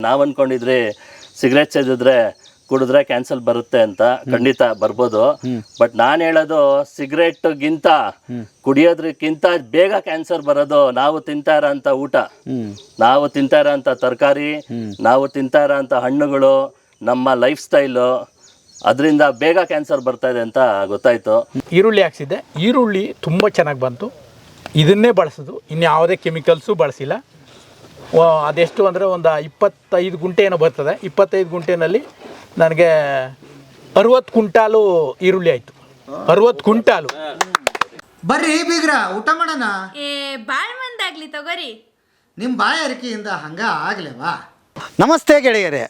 ನಾವು ಅಂದ್ಕೊಂಡಿದ್ರಿ ಸಿಗರೇಟ್ ಸೇದಿದ್ರೆ ಕುಡಿದ್ರೆ ಕ್ಯಾನ್ಸರ್ ಬರುತ್ತೆ ಅಂತ. ಖಂಡಿತ ಬರ್ಬೋದು, ಬಟ್ ನಾನು ಹೇಳೋದು ಸಿಗರೇಟ್ಗಿಂತ ಕುಡಿಯೋದ್ರಕ್ಕಿಂತ ಬೇಗ ಕ್ಯಾನ್ಸರ್ ಬರೋದು ನಾವು ತಿಂತಾ ಇರೋಂಥ ಊಟ, ನಾವು ತಿಂತಾ ಇರೋಂಥ ತರಕಾರಿ, ನಾವು ತಿಂತಾ ಇರೋಂಥ ಹಣ್ಣುಗಳು, ನಮ್ಮ ಲೈಫ್ ಸ್ಟೈಲು, ಅದರಿಂದ ಬೇಗ ಕ್ಯಾನ್ಸರ್ ಬರ್ತಾ ಇದೆ ಅಂತ ಗೊತ್ತಾಯಿತು. ಈರುಳ್ಳಿ ಹಾಕ್ಸಿದ್ದೆ, ಈರುಳ್ಳಿ ತುಂಬ ಚೆನ್ನಾಗಿ ಬಂತು. ಇದನ್ನೇ ಬಳಸೋದು, ಇನ್ಯಾವುದೇ ಕೆಮಿಕಲ್ಸು ಬಳಸಿಲ್ಲ. ಅದೆಷ್ಟು ಅಂದರೆ ಒಂದು 25 ಗುಂಟೆ ಏನೋ ಬರ್ತದೆ. 25 ಗುಂಟೆನಲ್ಲಿ ನನಗೆ 60 ಕ್ವಿಂಟಾಲು ಈರುಳ್ಳಿ ಆಯಿತು. 60 ಕ್ವಿಂಟಾಲು. ಬರ್ರಿ ಬೀಗ್ರ, ಊಟ ಮಾಡೋಣ. ಬಾಳ್ ಮಂದಾಗ್ಲಿ ತಗೋರಿ. ನಿಮ್ಮ ಬಾಯಾರಿಕೆಯಿಂದ ಹಂಗ ಆಗ್ಲೇವಾ? ನಮಸ್ತೆ ಗೆಳೆಯರೇ,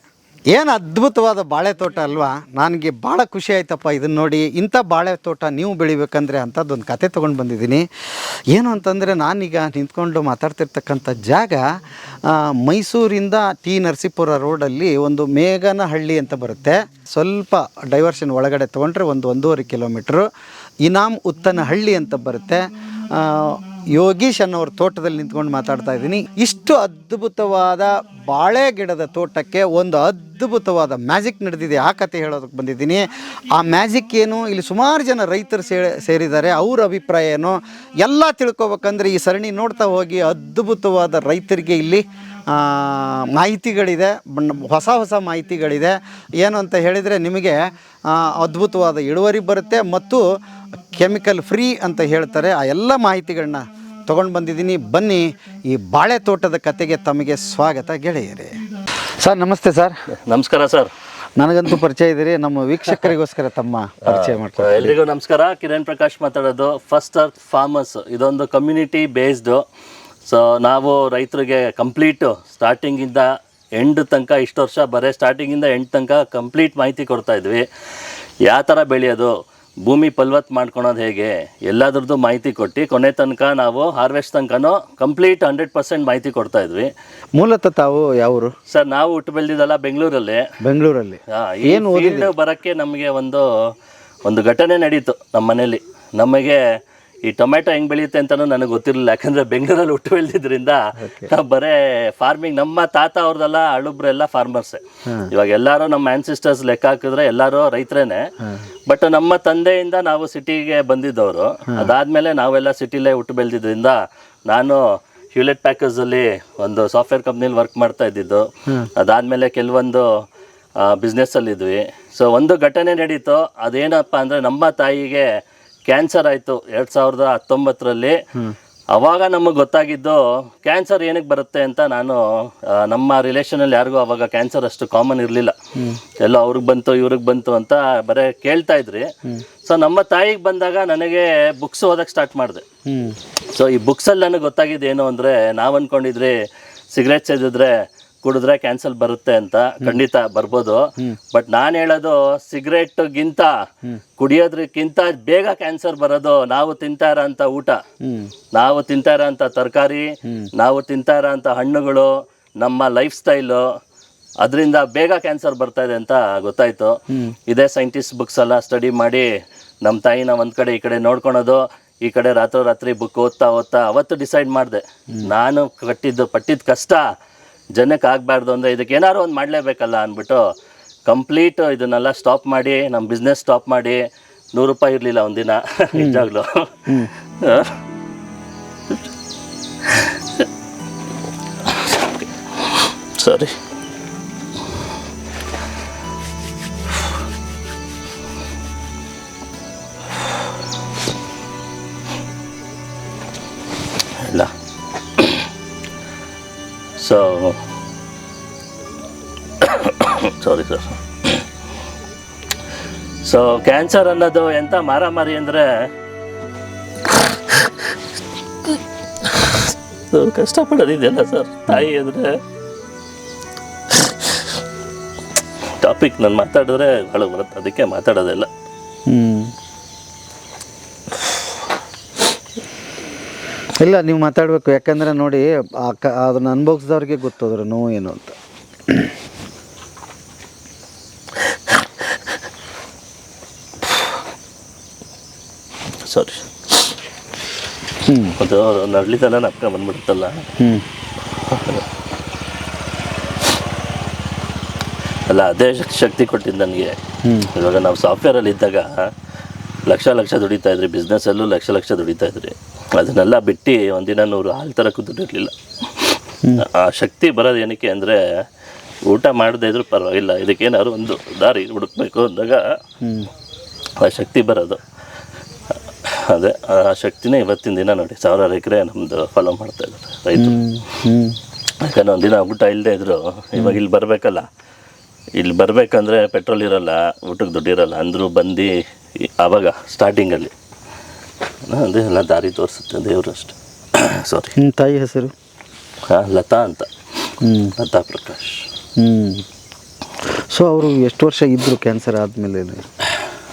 ಏನು ಅದ್ಭುತವಾದ ಬಾಳೆ ತೋಟ ಅಲ್ವಾ? ನನಗೆ ಭಾಳ ಖುಷಿ ಆಯ್ತಪ್ಪ ಇದನ್ನು ನೋಡಿ. ಇಂಥ ಬಾಳೆ ತೋಟ ನೀವು ಬೆಳಿಬೇಕಂದ್ರೆ ಅಂಥದ್ದೊಂದು ಕತೆ ತೊಗೊಂಡು ಬಂದಿದ್ದೀನಿ. ಏನು ಅಂತಂದರೆ, ನಾನೀಗ ನಿಂತ್ಕೊಂಡು ಮಾತಾಡ್ತಿರ್ತಕ್ಕಂಥ ಜಾಗ ಮೈಸೂರಿಂದ ಟಿ ನರಸೀಪುರ ರೋಡಲ್ಲಿ ಒಂದು ಮೇಘನಹಳ್ಳಿ ಅಂತ ಬರುತ್ತೆ. ಸ್ವಲ್ಪ ಡೈವರ್ಷನ್ ಒಳಗಡೆ ತೊಗೊಂಡ್ರೆ 1-1.5 ಕಿಲೋಮೀಟ್ರು ಇನಾಮ್ ಉತ್ತನಹಳ್ಳಿ ಅಂತ ಬರುತ್ತೆ. ಯೋಗೀಶ್ ಅನ್ನೋರ ತೋಟದಲ್ಲಿ ನಿಂತ್ಕೊಂಡು ಮಾತಾಡ್ತಾ ಇದ್ದೀನಿ. ಇಷ್ಟು ಅದ್ಭುತವಾದ ಬಾಳೆ ಗಿಡದ ತೋಟಕ್ಕೆ ಒಂದು ಅದ್ಭುತವಾದ ಮ್ಯಾಜಿಕ್ ನಡೆದಿದೆ. ಆ ಕತೆ ಹೇಳೋದಕ್ಕೆ ಬಂದಿದ್ದೀನಿ. ಆ ಮ್ಯಾಜಿಕ್ ಏನು, ಇಲ್ಲಿ ಸುಮಾರು ಜನ ರೈತರು ಸೇರಿದ್ದಾರೆ, ಅವ್ರ ಅಭಿಪ್ರಾಯ ಏನು ಎಲ್ಲ ತಿಳ್ಕೊಬೇಕಂದ್ರೆ ಈ ಸರಣಿ ನೋಡ್ತಾ ಹೋಗಿ. ಅದ್ಭುತವಾದ ರೈತರಿಗೆ ಇಲ್ಲಿ ಮಾಹಿತಿಗಳಿದೆ, ಹೊಸ ಮಾಹಿತಿಗಳಿದೆ. ಏನು ಅಂತ ಹೇಳಿದರೆ, ನಿಮಗೆ ಅದ್ಭುತವಾದ ಇಳುವರಿ ಬರುತ್ತೆ ಮತ್ತು ಕೆಮಿಕಲ್ ಫ್ರೀ ಅಂತ ಹೇಳ್ತಾರೆ. ಆ ಎಲ್ಲ ಮಾಹಿತಿಗಳನ್ನ ತೊಗೊಂಡು ಬಂದಿದ್ದೀನಿ. ಬನ್ನಿ, ಈ ಬಾಳೆ ತೋಟದ ಕತೆಗೆ ತಮಗೆ ಸ್ವಾಗತ ಗೆಳೆಯರೇ. ಸರ್ ನಮಸ್ತೆ. ಸರ್ ನಮಸ್ಕಾರ. ಸರ್ ನನಗಂತೂ ಪರಿಚಯ ಇದ್ದೀರಿ, ನಮ್ಮ ವೀಕ್ಷಕರಿಗೋಸ್ಕರ ತಮ್ಮ ಪರಿಚಯ ಮಾಡ್ತಾರೆ. ಎಲ್ರಿಗೂ ನಮಸ್ಕಾರ. ಕಿರಣ್ ಪ್ರಕಾಶ್ ಮಾತಾಡೋದು, ಫಸ್ಟ್ ಅರ್ತ್ ಫಾರ್ಮರ್ಸ್. ಇದೊಂದು ಕಮ್ಯುನಿಟಿ ಬೇಸ್ಡು. ಸೊ ನಾವು ರೈತರಿಗೆ ಕಂಪ್ಲೀಟು ಸ್ಟಾರ್ಟಿಂಗಿಂದ ಎಂಡ್ ತನಕ, ಇಷ್ಟು ವರ್ಷ ಬರೀ ಸ್ಟಾರ್ಟಿಂಗಿಂದ ಎಂಡ್ ತನಕ ಕಂಪ್ಲೀಟ್ ಮಾಹಿತಿ ಕೊಡ್ತಾಯಿದ್ವಿ. ಯಾವ ಥರ ಬೆಳೆಯೋದು, ಭೂಮಿ ಫಲವತ್ತು ಮಾಡ್ಕೊಳೋದು ಹೇಗೆ, ಎಲ್ಲದ್ರದ್ದು ಮಾಹಿತಿ ಕೊಟ್ಟು ಕೊನೆ ತನಕ ನಾವು ಹಾರ್ವೆಸ್ಟ್ ತನಕನೂ ಕಂಪ್ಲೀಟ್ 100% ಮಾಹಿತಿ ಕೊಡ್ತಾಯಿದ್ವಿ. ಮೂಲತಃ ತಾವು ಯಾವರು? ಸರ್ ನಾವು ಹುಟ್ಟು ಬೆಳೆದಿದ್ದಲ್ಲ ಬೆಂಗಳೂರಲ್ಲಿ. ಏನು ಫೀಲ್ಡ್ ಬರೋಕ್ಕೆ ನಮಗೆ ಒಂದು ಘಟನೆ ನಡೀತು ನಮ್ಮ ಮನೇಲಿ. ನಮಗೆ ಈ ಟೊಮೆಟೊ ಹೆಂಗೆ ಬೆಳೆಯುತ್ತೆ ಅಂತಲೂ ನನಗೆ ಗೊತ್ತಿರಲಿಲ್ಲ. ಯಾಕಂದರೆ ಬೆಂಗಳೂರಲ್ಲಿ ಹುಟ್ಟು ಬೆಳೆದಿದ್ದರಿಂದ ನಾವು ಬರೇ ಫಾರ್ಮಿಂಗ್, ನಮ್ಮ ತಾತ ಅವ್ರದ್ದೆಲ್ಲ ಹಳುಬ್ರೆಲ್ಲ ಫಾರ್ಮರ್ಸೇ. ಇವಾಗ ಎಲ್ಲರೂ ನಮ್ಮ ಆ್ಯನ್ಸಿಸ್ಟರ್ಸ್ ಲೆಕ್ಕ ಹಾಕಿದ್ರೆ ಎಲ್ಲರೂ ರೈತರೇನೆ. ಬಟ್ ನಮ್ಮ ತಂದೆಯಿಂದ ನಾವು ಸಿಟಿಗೆ ಬಂದಿದ್ದವರು. ಅದಾದಮೇಲೆ ನಾವೆಲ್ಲ ಸಿಟಿಲೇ ಹುಟ್ಟು ಬೆಳೆದಿದ್ದರಿಂದ ನಾನು ಹ್ಯೂಲೆಟ್ ಪ್ಯಾಕರ್ಸಲ್ಲಿ ಒಂದು ಸಾಫ್ಟ್ವೇರ್ ಕಂಪ್ನಿಲಿ ವರ್ಕ್ ಮಾಡ್ತಾ ಇದ್ದಿದ್ದು. ಅದಾದಮೇಲೆ ಕೆಲವೊಂದು ಬಿಸ್ನೆಸ್ಸಲ್ಲಿದ್ವಿ. ಸೊ ಒಂದು ಘಟನೆ ನಡೀತು. ಅದೇನಪ್ಪ ಅಂದರೆ, ನಮ್ಮ ತಾಯಿಗೆ ಕ್ಯಾನ್ಸರ್ ಆಯಿತು 2019ರಲ್ಲಿ. ಅವಾಗ ನಮಗೆ ಗೊತ್ತಾಗಿದ್ದು ಕ್ಯಾನ್ಸರ್ ಏನಕ್ಕೆ ಬರುತ್ತೆ ಅಂತ. ನಾನು ನಮ್ಮ ರಿಲೇಷನಲ್ಲಿ ಯಾರಿಗೂ ಅವಾಗ ಕ್ಯಾನ್ಸರ್ ಅಷ್ಟು ಕಾಮನ್ ಇರಲಿಲ್ಲ. ಎಲ್ಲೋ ಅವ್ರಿಗೆ ಬಂತು ಇವ್ರಿಗೆ ಬಂತು ಅಂತ ಬರೀ ಕೇಳ್ತಾ ಇದ್ರಿ. ಸೊ ನಮ್ಮ ತಾಯಿಗೆ ಬಂದಾಗ ನನಗೆ ಬುಕ್ಸ್ ಓದಕ್ಕೆ ಸ್ಟಾರ್ಟ್ ಮಾಡಿದೆ. ಸೊ ಈ ಬುಕ್ಸಲ್ಲಿ ನನಗೆ ಗೊತ್ತಾಗಿದ್ದು ಏನು ಅಂದರೆ, ನಾವು ಅಂದ್ಕೊಂಡಿದ್ರಿ ಸಿಗರೇಟ್ ಸೇದಿದ್ರೆ ಕುಡಿದ್ರೆ ಕ್ಯಾನ್ಸರ್ ಬರುತ್ತೆ ಅಂತ. ಖಂಡಿತ ಬರ್ಬೋದು, ಬಟ್ ನಾನು ಹೇಳೋದು ಸಿಗರೇಟ್ಗಿಂತ ಕುಡಿಯೋದ್ರಕ್ಕಿಂತ ಬೇಗ ಕ್ಯಾನ್ಸರ್ ಬರೋದು ನಾವು ತಿಂತಾ ಇರೋಂಥ ಊಟ, ನಾವು ತಿಂತಾ ಇರೋಂಥ ತರಕಾರಿ, ನಾವು ತಿಂತಾ ಇರೋಂಥ ಹಣ್ಣುಗಳು, ನಮ್ಮ ಲೈಫ್ ಸ್ಟೈಲು, ಅದರಿಂದ ಬೇಗ ಕ್ಯಾನ್ಸರ್ ಬರ್ತಾ ಇದೆ ಅಂತ ಗೊತ್ತಾಯಿತು. ಇದೇ ಸೈಂಟಿಸ್ಟ್ ಬುಕ್ಸ್ ಎಲ್ಲ ಸ್ಟಡಿ ಮಾಡಿ ನಮ್ಮ ತಾಯಿನ ಒಂದು ಕಡೆ ಈ ಕಡೆ ನೋಡ್ಕೊಳೋದು, ಈ ಕಡೆ ರಾತ್ರಿ ಬುಕ್ ಓದ್ತಾ ಅವತ್ತು ಡಿಸೈಡ್ ಮಾಡಿದೆ, ನಾನು ಪಟ್ಟಿದ್ದ ಕಷ್ಟ ಜನಕ್ಕೆ ಆಗಬಾರ್ದು ಅಂದರೆ ಇದಕ್ಕೆ ಏನಾದ್ರು ಒಂದು ಮಾಡಲೇಬೇಕಲ್ಲ ಅಂದ್ಬಿಟ್ಟು ಕಂಪ್ಲೀಟ್ ಇದನ್ನೆಲ್ಲ ಸ್ಟಾಪ್ ಮಾಡಿ, ನಮ್ಮ ಬಿಸ್ನೆಸ್ ಸ್ಟಾಪ್ ಮಾಡಿ. 100 ರೂಪಾಯಿ ಇರಲಿಲ್ಲ ಒಂದಿನ, ನಿಜಾಗ್ಲೂ. ಸಾರಿ. ಇಲ್ಲ, ಸಾರಿ ಸರ್. ಸೊ ಕ್ಯಾನ್ಸರ್ ಅನ್ನೋದು ಎಂಥ ಮಾರಾಮಾರಿ ಅಂದರೆ, ಕಷ್ಟಪಡೋದಿದೆಯಲ್ಲ ಸರ್. ತಾಯಿ ಅಂದರೆ ಟಾಪಿಕ್ ನಾನು ಮಾತಾಡಿದ್ರೆ ಭಾಳ ಬರುತ್ತೆ, ಅದಕ್ಕೆ ಮಾತಾಡೋದಿಲ್ಲ. ಇಲ್ಲ, ನೀವು ಮಾತಾಡಬೇಕು. ಯಾಕಂದರೆ ನೋಡಿ, ಅದನ್ನು ಅನುಭವಿಸಿದವ್ರಿಗೆ ಗೊತ್ತೋದ್ರ ನೋವು ಏನು ಅಂತ. ಸಾರಿ. ಅದು ನಡ್ಲಿದ್ದೆಲ್ಲ ನಪ್ಕ ಬಂದ್ಬಿಡುತ್ತಲ್ಲ. ಅಲ್ಲ ಅದೇ ಶಕ್ತಿ ಕೊಟ್ಟಿದ್ದು ನನಗೆ. ಇವಾಗ ನಾವು ಸಾಫ್ಟ್ವೇರಲ್ಲಿ ಇದ್ದಾಗ ಲಕ್ಷ ದುಡಿತಾ ಇದ್ರಿ, ಬಿಸ್ನೆಸ್ಸಲ್ಲೂ ಲಕ್ಷ ದುಡಿತಾ ಇದ್ರಿ. ಅದನ್ನೆಲ್ಲ ಬಿಟ್ಟು ಒಂದಿನ 100 ಹಾಲು ತರಕ್ಕೂ ದುಡ್ಡಿರಲಿಲ್ಲ. ಆ ಶಕ್ತಿ ಬರೋದು ಏನಕ್ಕೆ ಅಂದರೆ ಊಟ ಮಾಡದೇ ಇದ್ರೂ ಪರವಾಗಿಲ್ಲ, ಇದಕ್ಕೇನಾದ್ರು ಒಂದು ದಾರಿ ಹುಡುಕ್ಬೇಕು ಅಂದಾಗ ಆ ಶಕ್ತಿ ಬರೋದು. ಅದೇ ಆ ಶಕ್ತಿನೇ ಇವತ್ತಿನ ದಿನ ನೋಡಿ 1000 ಎಕರೆ ನಮ್ಮದು ಫಾಲೋ ಮಾಡ್ತಾ ಇದ್ದಾರೆ ರೈತರು. ಯಾಕಂದ್ರೆ ಒಂದಿನ ಊಟ ಇಲ್ಲದೆ ಇದ್ರು ಇವಾಗ ಇಲ್ಲಿ ಬರಬೇಕಲ್ಲ, ಇಲ್ಲಿ ಬರಬೇಕಂದ್ರೆ ಪೆಟ್ರೋಲ್ ಇರೋಲ್ಲ, ಊಟಕ್ಕೆ ದುಡ್ಡಿರೋಲ್ಲ ಅಂದರೂ ಬಂದು ಆವಾಗ ಸ್ಟಾರ್ಟಿಂಗಲ್ಲಿ ಅದೇ ಎಲ್ಲ ದಾರಿ ತೋರಿಸುತ್ತೆ ದೇವರು ಅಷ್ಟೆ. ಸಾರಿ, ನಿಮ್ಮ ತಾಯಿ ಹೆಸರು? ಹಾಂ, ಲತಾ ಅಂತ, ಲತಾ ಪ್ರಕಾಶ್. ಸೊ ಅವರು ಎಷ್ಟು ವರ್ಷ ಇದ್ದರು ಕ್ಯಾನ್ಸರ್ ಆದಮೇಲೆ?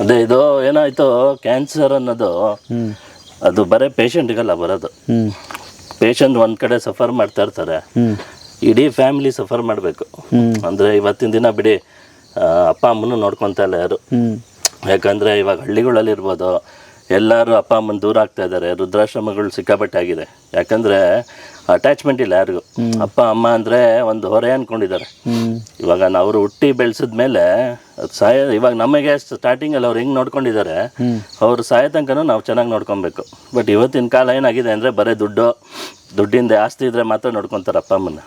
ಅದೇ ಇದು ಏನಾಯಿತು, ಕ್ಯಾನ್ಸರ್ ಅನ್ನೋದು ಅದು ಬರೀ ಪೇಷಂಟ್ಗೆಲ್ಲ ಬರೋದು. ಪೇಷಂಟ್ ಒಂದು ಕಡೆ ಸಫರ್ ಮಾಡ್ತಾ ಇರ್ತಾರೆ, ಇಡೀ ಫ್ಯಾಮಿಲಿ ಸಫರ್ ಮಾಡಬೇಕು. ಅಂದರೆ ಇವತ್ತಿನ ದಿನ ಬಿಡಿ ಅಪ್ಪ ಅಮ್ಮನೂ ನೋಡ್ಕೊತಾ ಇಲ್ಲ ಯಾರು. ಯಾಕಂದರೆ ಇವಾಗ ಹಳ್ಳಿಗಳಲ್ಲಿ ಇರ್ಬೋದು, ಎಲ್ಲರೂ ಅಪ್ಪ ಅಮ್ಮನ ದೂರ ಆಗ್ತಾ ಇದ್ದಾರೆ. ವೃದ್ಧಾಶ್ರಮಗಳು ಸಿಕ್ಕಾಪಟ್ಟೆ ಆಗಿದೆ. ಯಾಕಂದರೆ ಅಟ್ಯಾಚ್ಮೆಂಟ್ ಇಲ್ಲ ಯಾರಿಗೂ. ಅಪ್ಪ ಅಮ್ಮ ಅಂದರೆ ಒಂದು ಹೊರೆ ಅಂದ್ಕೊಂಡಿದ್ದಾರೆ. ಇವಾಗ ಅವರು ಹುಟ್ಟಿ ಬೆಳೆಸಿದ ಮೇಲೆ ಇವಾಗ ನಮಗೆ ಸ್ಟಾರ್ಟಿಂಗಲ್ಲಿ ಅವ್ರು ಹೆಂಗೆ ನೋಡ್ಕೊಂಡಿದ್ದಾರೆ, ಅವ್ರು ಸಾಯೋ ತನಕನೂ ನಾವು ಚೆನ್ನಾಗಿ ನೋಡ್ಕೊಬೇಕು. ಬಟ್ ಇವತ್ತಿನ ಕಾಲ ಏನಾಗಿದೆ ಅಂದರೆ ಬರೀ ದುಡ್ಡಿಂದ ಆಸ್ತಿ ಇದ್ದರೆ ಮಾತ್ರ ನೋಡ್ಕೊತಾರೆ ಅಪ್ಪ ಅಮ್ಮನ.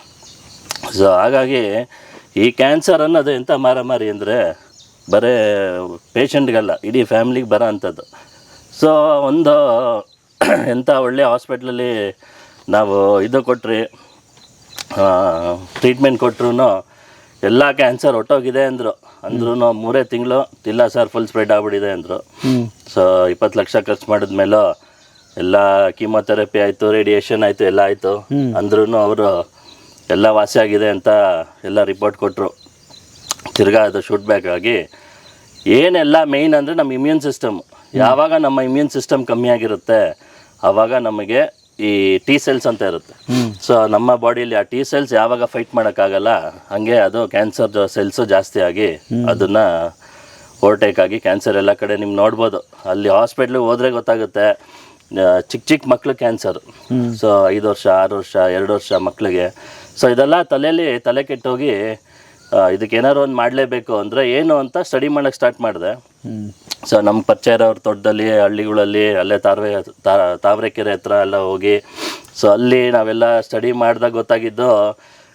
ಸೊ ಹಾಗಾಗಿ ಈ ಕ್ಯಾನ್ಸರ್ ಅನ್ನೋದು ಎಂಥ ಮಾರಾಮಾರಿ ಅಂದರೆ ಬರೀ ಪೇಷಂಟ್ಗಲ್ಲ, ಇಡೀ ಫ್ಯಾಮ್ಲಿಗೆ ಬರೋ ಅಂಥದ್ದು. ಸೊ ಒಂದು ಎಂಥ ಒಳ್ಳೆಯ ಹಾಸ್ಪಿಟ್ಲಲ್ಲಿ ನಾವು ಇದು ಕೊಟ್ರಿ, ಟ್ರೀಟ್ಮೆಂಟ್ ಕೊಟ್ಟರು ಎಲ್ಲ ಕ್ಯಾನ್ಸರ್ ಹೊಟ್ಟೋಗಿದೆ ಅಂದರು. 3 ತಿಂಗಳು ಇಲ್ಲ ಸರ್ ಫುಲ್ ಸ್ಪ್ರೆಡ್ ಆಗ್ಬಿಟ್ಟಿದೆ ಅಂದರು. ಸೊ 20 ಲಕ್ಷ ಖರ್ಚು ಮಾಡಿದ್ಮೇಲೂ ಎಲ್ಲ ಕೀಮೋಥೆರಪಿ ಆಯಿತು, ರೇಡಿಯೇಷನ್ ಆಯಿತು, ಎಲ್ಲ ಆಯಿತು ಅಂದ್ರೂ ಅವರು ಎಲ್ಲ ವಾಸಿಯಾಗಿದೆ ಅಂತ ಎಲ್ಲ ರಿಪೋರ್ಟ್ ಕೊಟ್ಟರು. ತಿರ್ಗಾ ಅದು ಶೂಟ್ ಬ್ಯಾಕ್ ಆಗಿ ಏನೆಲ್ಲ ಮೇಯ್ನ್ ಅಂದರೆ ನಮ್ಮ ಇಮ್ಯೂನ್ ಸಿಸ್ಟಮ್. ಯಾವಾಗ ನಮ್ಮ ಇಮ್ಯೂನ್ ಸಿಸ್ಟಮ್ ಕಮ್ಮಿ ಆಗಿರುತ್ತೆ ಆವಾಗ ನಮಗೆ ಈ ಟಿ ಸೆಲ್ಸ್ ಅಂತ ಇರುತ್ತೆ. ಸೊ ನಮ್ಮ ಬಾಡಿಯಲ್ಲಿ ಆ ಟಿ ಸೆಲ್ಸ್ ಯಾವಾಗ ಫೈಟ್ ಮಾಡೋಕ್ಕಾಗಲ್ಲ, ಹಾಗೆ ಅದು ಕ್ಯಾನ್ಸರ್ ಸೆಲ್ಸು ಜಾಸ್ತಿ ಆಗಿ ಅದನ್ನು ಓವರ್ಟೇಕ್ ಆಗಿ ಕ್ಯಾನ್ಸರ್ ಎಲ್ಲ ಕಡೆ ನೀವು ನೋಡ್ಬೋದು. ಅಲ್ಲಿ ಹಾಸ್ಪಿಟ್ಲಿಗೆ ಹೋದರೆ ಗೊತ್ತಾಗುತ್ತೆ, ಚಿಕ್ಕ ಮಕ್ಕಳು ಕ್ಯಾನ್ಸರ್. ಸೊ 5 ವರ್ಷ 6 ವರ್ಷ 2 ವರ್ಷ ಮಕ್ಕಳಿಗೆ. ಸೊ ಇದೆಲ್ಲ ತಲೆ ಕೆಟ್ಟೋಗಿ ಇದಕ್ಕೇನಾದ್ರು ಒಂದು ಮಾಡಲೇಬೇಕು ಅಂದರೆ ಏನು ಅಂತ ಸ್ಟಡಿ ಮಾಡೋಕ್ಕೆ ಸ್ಟಾರ್ಟ್ ಮಾಡಿದೆ. ಸೊ ನಮ್ಮ ಪರಿಚಯ ಇರೋರು ತೋಟದಲ್ಲಿ ಹಳ್ಳಿಗಳಲ್ಲಿ ಅಲ್ಲೇ ತಾವರೆಕೆರೆ ಹತ್ರ ಎಲ್ಲ ಹೋಗಿ, ಸೊ ಅಲ್ಲಿ ನಾವೆಲ್ಲ ಸ್ಟಡಿ ಮಾಡಿದಾಗ ಗೊತ್ತಾಗಿದ್ದು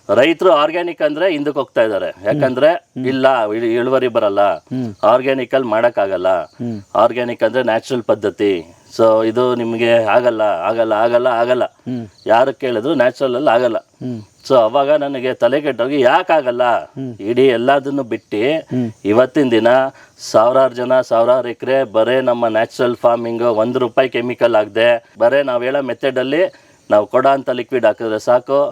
ರೈತರು ಆರ್ಗ್ಯಾನಿಕ್ ಅಂದರೆ ಹಿಂದಕ್ಕೆ ಹೋಗ್ತಾ ಇದ್ದಾರೆ. ಯಾಕಂದರೆ ಇಲ್ಲ ಇಳುವರಿ ಬರಲ್ಲ, ಆರ್ಗ್ಯಾನಿಕಲ್ಲಿ ಮಾಡೋಕ್ಕಾಗಲ್ಲ, ಆರ್ಗ್ಯಾನಿಕ್ ಅಂದರೆ ನ್ಯಾಚುರಲ್ ಪದ್ಧತಿ. ಸೊ ಇದು ನಿಮಗೆ ಆಗಲ್ಲ ಯಾರು ಕೇಳಿದ್ರು ನ್ಯಾಚುರಲಲ್ಲಿ ಆಗಲ್ಲ. ಸೊ ಅವಾಗ ನನಗೆ ತಲೆ ಕೆಟ್ಟೋಗಿ ಯಾಕಾಗಲ್ಲ, ಇಡೀ ಎಲ್ಲದನ್ನು ಬಿಟ್ಟು ಇವತ್ತಿನ ದಿನ 1000 ಎಕರೆ ಬರೇ ನಮ್ಮ ನ್ಯಾಚುರಲ್ ಫಾರ್ಮಿಂಗು, ₹1 ಕೆಮಿಕಲ್ ಆಗದೆ ಬರೇ ನಾವು ಹೇಳೋ ಮೆಥಡಲ್ಲಿ ನಾವು ಕೊಡೋ ಅಂಥ ಲಿಕ್ವಿಡ್ ಹಾಕಿದ್ರೆ ಸಾಕು,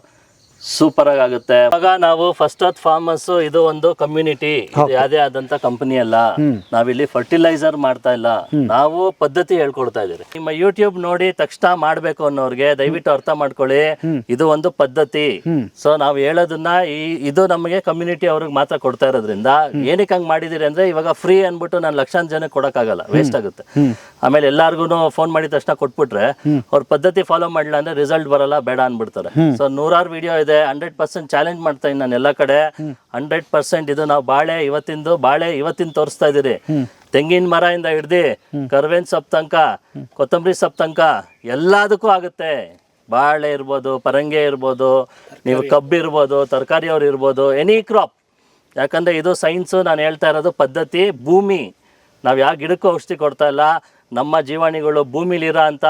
ಸೂಪರಾಗಿ ಆಗುತ್ತೆ. ಇವಾಗ ನಾವು ಫಸ್ಟ್ ಅರ್ತ್ ಫಾರ್ಮರ್ಸ್ ಇದು ಒಂದು ಕಮ್ಯುನಿಟಿ, ಯಾವುದೇ ಆದಂತ ಕಂಪನಿ ಅಲ್ಲ. ನಾವಿಲ್ಲಿ ಫರ್ಟಿಲೈಸರ್ ಮಾಡ್ತಾ ಇಲ್ಲ, ನಾವು ಪದ್ಧತಿ ಹೇಳ್ಕೊಡ್ತಾ ಇದೀವಿ. ನಿಮ್ಮ ಯೂಟ್ಯೂಬ್ ನೋಡಿ ತಕ್ಷಣ ಮಾಡ್ಬೇಕು ಅನ್ನೋರ್ಗೆ ದಯವಿಟ್ಟು ಅರ್ಥ ಮಾಡ್ಕೊಳ್ಳಿ, ಇದು ಒಂದು ಪದ್ಧತಿ. ಸೊ ನಾವು ಹೇಳೋದನ್ನ ಇದು ನಮಗೆ ಕಮ್ಯುನಿಟಿ ಅವ್ರಿಗೆ ಮಾತ್ರ ಕೊಡ್ತಾ ಇರೋದ್ರಿಂದ ಏನಕ್ಕೆ ಹಂಗ್ ಮಾಡಿದಿರಿ ಅಂದ್ರೆ, ಇವಾಗ ಫ್ರೀ ಅನ್ಬಿಟ್ಟು ನಾನು ಲಕ್ಷಾಂತರ ಜನಕ್ಕೆ ಕೊಡಕ್ಕಾಗಲ್ಲ, ವೇಸ್ಟ್ ಆಗುತ್ತೆ. ಆಮೇಲೆ ಎಲ್ಲಾರ್ಗು ಫೋನ್ ಮಾಡಿದ ತಕ್ಷಣ ಕೊಟ್ಬಿಟ್ರೆ ಅವ್ರ ಪದ್ಧತಿ ಫಾಲೋ ಮಾಡಲಿಲ್ಲ ಅಂದ್ರೆ ರಿಸಲ್ಟ್ ಬರಲ್ಲ, ಬೇಡ ಅನ್ಬಿಡ್ತಾರೆ. ಸೊ 100 ವಿಡಿಯೋ ಇದೆ, 100% ಚಾಲೆಂಜ್ ಮಾಡ್ತಾ ಇದ್ದೀನಿ ನಾನು ಎಲ್ಲ ಕಡೆ. 100% ಇದು ನಾವು ಇವತ್ತಿನ ತೋರಿಸ್ತಾ ಇದೀರಿ. ತೆಂಗಿನ ಮರ ಇಂದ ಹಿಡ್ದು ಕರ್ಬೇವಿನ ಸೊಪ್ಪು ತನಕ, ಕೊತ್ತಂಬರಿ ಸೊಪ್ಪು ತನಕ ಎಲ್ಲದಕ್ಕೂ ಆಗುತ್ತೆ. ಬಾಳೆ ಇರ್ಬೋದು, ಪರಂಗಿ ಇರ್ಬೋದು, ನೀವು ಕಬ್ಬು ಇರ್ಬೋದು, ತರಕಾರಿ ಅವ್ರು ಇರ್ಬೋದು, ಎನಿ ಕ್ರಾಪ್. ಯಾಕಂದ್ರೆ ಇದು ಸೈನ್ಸು, ನಾನು ಹೇಳ್ತಾ ಇರೋದು ಪದ್ಧತಿ. ಭೂಮಿ, ನಾವು ಯಾವ ಗಿಡಕ್ಕೂ ಔಷಧಿ ಕೊಡ್ತಾ ಇಲ್ಲ. ನಮ್ಮ ಜೀವಾಣಿಗಳು ಭೂಮಿಲಿರೋ ಅಂತ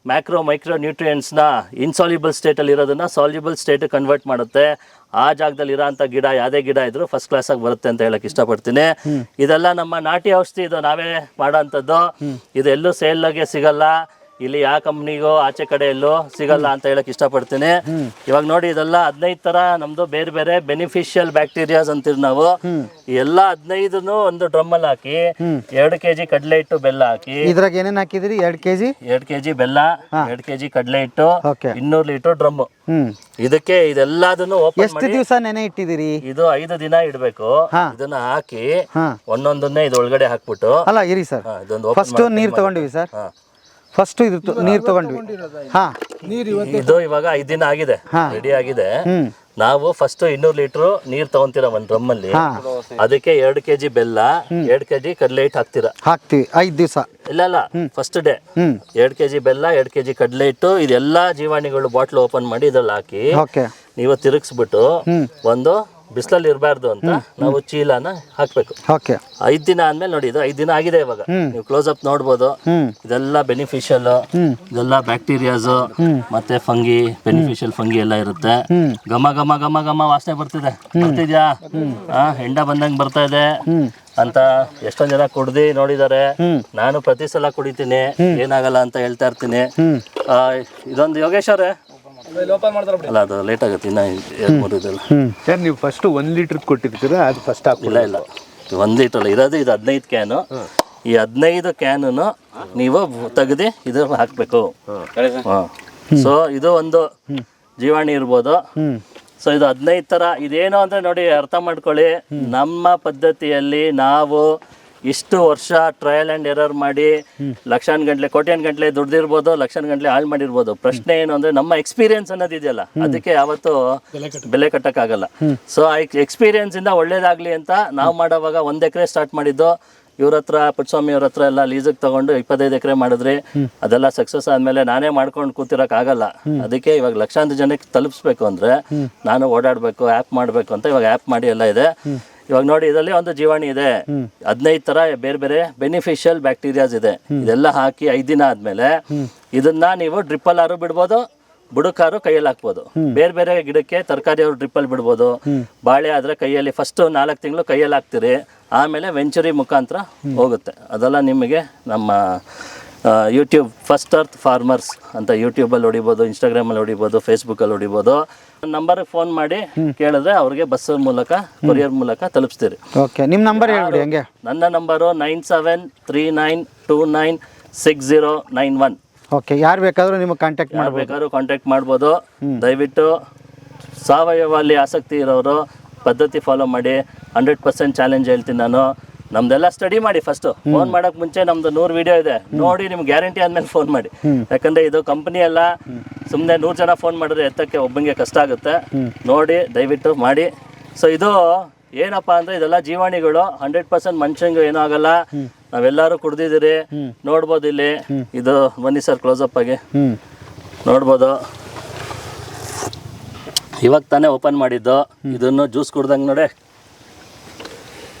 ಮೈಕ್ರೋ ನ್ಯೂಟ್ರಿಯೆಂಟ್ಸ್ನ ಇನ್ಸಾಲ್ಯುಬಲ್ ಸ್ಟೇಟಲ್ಲಿ ಇರೋದನ್ನ ಸಾಲ್ಯುಬಲ್ ಸ್ಟೇಟ್ ಕನ್ವರ್ಟ್ ಮಾಡುತ್ತೆ. ಆ ಜಾಗದಲ್ಲಿ ಇರೋ ಅಂಥ ಗಿಡ ಯಾವುದೇ ಗಿಡ ಇದ್ರೂ ಫಸ್ಟ್ ಕ್ಲಾಸಾಗಿ ಬರುತ್ತೆ ಅಂತ ಹೇಳಕ್ ಇಷ್ಟಪಡ್ತೀನಿ. ಇದೆಲ್ಲ ನಮ್ಮ ನಾಟಿ ಔಷಧಿ, ಇದು ನಾವೇ ಮಾಡೋ ಅಂಥದ್ದು. ಇದು ಎಲ್ಲೂ ಸೇಲ್ಗೆ ಸಿಗಲ್ಲ, ಇಲ್ಲಿ ಯಾವ ಕಂಪ್ನಿಗೂ ಆಚೆ ಕಡೆ ಎಲ್ಲೂ ಸಿಗಲ್ಲ ಅಂತ ಹೇಳಕ್ ಇಷ್ಟಪಡ್ತೀನಿ. ಇವಾಗ ನೋಡಿ, ಇದೆಲ್ಲ 15 ತರ ನಮ್ದು ಬೇರೆ ಬೇರೆ ಬೆನಿಫಿಷಿಯಲ್ ಬ್ಯಾಕ್ಟೀರಿಯಾಸ್ ಅಂತೀವಿ ನಾವು. ಎಲ್ಲ 15 ಒಂದು ಡ್ರಮ್ಮಲ್ಲಿ ಹಾಕಿ 2 kg ಕಡಲೆ ಹಿಟ್ಟು, ಬೆಲ್ಲ ಹಾಕಿ. ಇದ್ರಾಗ ಏನೇನು ಹಾಕಿದ್ರಿ? 2 kg ಬೆಲ್ಲ, 2 kg ಕಡಲೆ ಹಿಟ್ಟು, 200 ಲೀಟರ್ ಡ್ರಮ್. ಇದಕ್ಕೆ ಇದೆಲ್ಲದನ್ನು ಓಪನ್ ಎಷ್ಟು ದಿವಸ ನೆನೆ ಇಟ್ಟಿದ್ದೀರಿ? ಇದು 5 ದಿನ ಇಡಬೇಕು. ಇದನ್ನ ಹಾಕಿ ಒಂದೊಂದನ್ನೇ ಇದ್ರೊಳಗಡೆ ಹಾಕ್ಬಿಟ್ಟು, ಅಲ್ಲ ಇರಿ ಸರ್, ಫಸ್ಟ್ ನೀರು ತಗೊಂಡಿವಿ ಸರ್, ಫಸ್ಟ್ ಇದು ನೀರು ತಗೊಂಡ್ವಿ. ಇದು ಇವಾಗ 5 ದಿನ ಆಗಿದೆ, ರೆಡಿ ಆಗಿದೆ. ನಾವು ಫಸ್ಟ್ 200 ಲೀಟ್ರು ನೀರು ತಗೊಂತೀರ ಒಂದು ಡ್ರಮ್ಮಲ್ಲಿ, ಅದಕ್ಕೆ 2 kg ಬೆಲ್ಲ, 2 kg ಕಡಲೆ ಹಿಟ್ಟು ಹಾಕ್ತೀರಾ. ಹಾಕ್ತಿವಿ 5 ದಿವಸ. ಇಲ್ಲ ಫಸ್ಟ್ ಡೇ 2 kg ಬೆಲ್ಲ, 2 kg ಕಡಲೆ ಹಿಟ್ಟು, ಇದೆಲ್ಲ ಜೀವಾಣುಗಳು ಬಾಟ್ಲ್ ಓಪನ್ ಮಾಡಿ ಇದ್ರಲ್ಲಿ ಹಾಕಿ ಓಕೆ ನೀವು ತಿರುಗಿಸ್ಬಿಟ್ಟು ಒಂದು ಬಿಸಿಲಲ್ಲಿ ಇರಬಾರ್ದು ಅಂತ ನಾವು ಚೀಲನ ಹಾಕ್ಬೇಕು. ಓಕೆ 5 ದಿನ ಆದ್ಮೇಲೆ ನೋಡಿ, ಇದು 5 ದಿನ ಆಗಿದೆ ಇವಾಗ, ನೀವು ಕ್ಲೋಸ್ ಅಪ್ ನೋಡ್ಬೋದು. ಇದೆಲ್ಲ ಬೆನಿಫಿಷಿಯಲ್, ಇದೆಲ್ಲ ಬ್ಯಾಕ್ಟೀರಿಯಾಸ್ ಮತ್ತೆ ಫಂಗಿ, ಬೆನಿಫಿಷಿಯಲ್ ಫಂಗಿ ಎಲ್ಲ ಇರುತ್ತೆ. ಘಮ ಘಮ ಘಮ ಘಮ ವಾಸನೆ ಬರ್ತಿದ್ಯಾ? ಹೆಂಡ ಬಂದಂಗೆ ಬರ್ತಾ ಇದೆ ಅಂತ ಎಷ್ಟೊಂದ್ ಜನ ಕುಡ್ದು ನೋಡಿದ್ದಾರೆ. ನಾನು ಪ್ರತಿ ಸಲ ಕುಡಿತೀನಿ, ಏನಾಗಲ್ಲ ಅಂತ ಹೇಳ್ತಾ ಇರ್ತೀನಿ. ಇದೊಂದು ಯೋಗೇಶ್ ಅವರೇ, ಅಲ್ಲ ಅದು ಲೇಟ್ ಆಗುತ್ತೆ, ಇನ್ನ 2-3 ಇದೆಲ್ಲ. ಸರ್ ನೀವು ಫಸ್ಟ್ 1 ಲೀಟರ್ ಕೊಟ್ಟಿರ್ತೀರಾ, ಅದು ಫಸ್ಟ್ ಇಲ್ಲ 1 ಲೀಟರ್ ಇರೋದು ಇದು 15 ಕ್ಯಾನು. ಈ 15 ಕ್ಯಾನನ್ನು ನೀವು ತೆಗೆದು ಇದು ಹಾಕ್ಬೇಕು. ಸೊ ಇದು ಒಂದು ಜೀವಾಣು ಇರ್ಬೋದು. ಸೊ ಇದು 15 ಥರ. ಇದೇನು ಅಂದರೆ ನೋಡಿ, ಅರ್ಥ ಮಾಡ್ಕೊಳ್ಳಿ, ನಮ್ಮ ಪದ್ಧತಿಯಲ್ಲಿ ನಾವು ಇಷ್ಟು ವರ್ಷ ಟ್ರಯಲ್ ಆ್ಯಂಡ್ ಎರರ್ ಮಾಡಿ ಲಕ್ಷಾನುಗಟ್ಟಲೆ ಕೋಟ್ಯಾನುಗಟ್ಟಲೆ ದುಡ್ದಿರ್ಬೋದು, ಲಕ್ಷಾನುಗಟ್ಟಲೆ ಹಾಳು ಮಾಡಿರ್ಬೋದು. ಪ್ರಶ್ನೆ ಏನು ಅಂದರೆ ನಮ್ಮ ಎಕ್ಸ್ಪೀರಿಯನ್ಸ್ ಅನ್ನೋದಿದೆಯಲ್ಲ, ಅದಕ್ಕೆ ಯಾವತ್ತೂ ಬೆಲೆ ಕಟ್ಟಕ್ಕಾಗಲ್ಲ. ಸೊ ಆ ಎಕ್ಸ್ಪೀರಿಯನ್ಸಿಂದ ಒಳ್ಳೇದಾಗಲಿ ಅಂತ ನಾವು ಮಾಡೋವಾಗ 1 ಎಕರೆ ಸ್ಟಾರ್ಟ್ ಮಾಡಿದ್ದು. ಇವ್ರ ಹತ್ರ ಪುಟ್ಟಸ್ವಾಮಿ ಅವ್ರ ಹತ್ರ ಎಲ್ಲ ಲೀಸಿಗೆ ತಗೊಂಡು 25 ಎಕರೆ ಮಾಡಿದ್ರಿ. ಅದೆಲ್ಲ ಸಕ್ಸಸ್ ಆದಮೇಲೆ ನಾನೇ ಮಾಡ್ಕೊಂಡು ಕೂತಿರೋಕ್ಕಾಗಲ್ಲ. ಅದಕ್ಕೆ ಇವಾಗ ಲಕ್ಷಾಂತರ ಜನಕ್ಕೆ ತಲುಪಿಸ್ಬೇಕು ಅಂದರೆ ನಾನು ಓಡಾಡಬೇಕು, ಆ್ಯಪ್ ಮಾಡಬೇಕು ಅಂತ ಇವಾಗ ಆ್ಯಪ್ ಮಾಡಿ ಎಲ್ಲ ಇದೆ. ಇವಾಗ ನೋಡಿ, ಇದರಲ್ಲಿ ಒಂದು ಜೀವಾಣು ಇದೆ, 15 ಥರ ಬೇರೆ ಬೇರೆ ಬೆನಿಫಿಷಿಯಲ್ ಬ್ಯಾಕ್ಟೀರಿಯಾಸ್ ಇದೆ. ಇದೆಲ್ಲ ಹಾಕಿ 5 ದಿನ ಆದಮೇಲೆ ಇದನ್ನ ನೀವು ಡ್ರಿಪ್ಪಲ್ಲಾರು ಬಿಡ್ಬೋದು, ಬುಡಕಾರು ಕೈಯಲ್ಲಿ ಹಾಕ್ಬೋದು. ಬೇರೆ ಬೇರೆ ಗಿಡಕ್ಕೆ ತರಕಾರಿ ಅವರು ಡ್ರಿಪ್ಪಲ್ಲಿ ಬಿಡ್ಬೋದು. ಬಾಳೆ ಆದರೆ ಕೈಯಲ್ಲಿ ಫಸ್ಟ್ 4 ತಿಂಗಳು ಕೈಯಲ್ಲಿ ಹಾಕ್ತೀರಿ, ಆಮೇಲೆ ವೆಂಚುರಿ ಮುಖಾಂತರ ಹೋಗುತ್ತೆ. ಅದೆಲ್ಲ ನಿಮಗೆ ನಮ್ಮ ಯೂಟ್ಯೂಬ್ ಫಸ್ಟ್ ಅರ್ತ್ ಫಾರ್ಮರ್ಸ್ ಅಂತ ಯೂಟ್ಯೂಬಲ್ಲಿ ಹೊಡಿಬೋದು, ಇನ್ಸ್ಟಾಗ್ರಾಮಲ್ಲಿ ಹೊಡಿಬೋದು, ಫೇಸ್ಬುಕ್ಕಲ್ಲಿ ಹೊಡಿಬೋದು. ನಂಬರ್ಗೆ ಫೋನ್ ಮಾಡಿ ಕೇಳಿದ್ರೆ ಅವ್ರಿಗೆ ಬಸ್ ಮೂಲಕ, ಕೊರಿಯರ್ ಮೂಲಕ ತಲುಪಿಸ್ತೀರಿ. ಓಕೆ, ನಿಮ್ಮ ನಂಬರ್ ಹೇಳ್ಬಿಡಿ ಹಂಗೆ. ನನ್ನ ನಂಬರು 9739296091. ಓಕೆ, ಯಾರು ಬೇಕಾದರೂ ನಿಮಗೆ ಕಾಂಟ್ಯಾಕ್ಟ್ ಯಾರು ಬೇಕಾದ್ರೂ ಕಾಂಟ್ಯಾಕ್ಟ್ ಮಾಡ್ಬೋದು. ದಯವಿಟ್ಟು ಸಾವಯವಲ್ಲಿ ಆಸಕ್ತಿ ಇರೋರು ಪದ್ಧತಿ ಫಾಲೋ ಮಾಡಿ. 100% ಚಾಲೆಂಜ್ ಹೇಳ್ತೀನಿ ನಾನು. ನಮ್ದೆಲ್ಲ ಸ್ಟಡಿ ಮಾಡಿ, ಫಸ್ಟ್ ಫೋನ್ ಮಾಡೋಕೆ ಮುಂಚೆ ನಮ್ದು 100 ವಿಡಿಯೋ ಇದೆ ನೋಡಿ, ನಿಮ್ಗೆ ಗ್ಯಾರಂಟಿ ಆದ್ಮೇಲೆ ಫೋನ್ ಮಾಡಿ. ಯಾಕಂದರೆ ಇದು ಕಂಪ್ನಿ ಎಲ್ಲ ಸುಮ್ಮನೆ 100 ಜನ ಫೋನ್ ಮಾಡಿದ್ರೆ ಎತ್ತಕ್ಕೆ ಒಬ್ಬಂಗೆ ಕಷ್ಟ ಆಗುತ್ತೆ. ನೋಡಿ ದಯವಿಟ್ಟು ಮಾಡಿ. ಸೊ ಇದು ಏನಪ್ಪ ಅಂದರೆ ಇದೆಲ್ಲ ಜೀವಾಣುಗಳು 100% ಮನುಷ್ಯಂಗೆ ಏನೂ ಆಗಲ್ಲ. ನಾವೆಲ್ಲರೂ ಕುಡ್ದಿದ್ದೀರಿ, ನೋಡ್ಬೋದು ಇಲ್ಲಿ. ಇದು ಬನ್ನಿ ಸರ್ ಕ್ಲೋಸಪ್ ಆಗಿ ನೋಡ್ಬೋದು. ಇವಾಗ ತಾನೇ ಓಪನ್ ಮಾಡಿದ್ದು. ಇದನ್ನು ಜ್ಯೂಸ್ ಕುಡ್ದಂಗೆ ನೋಡಿ.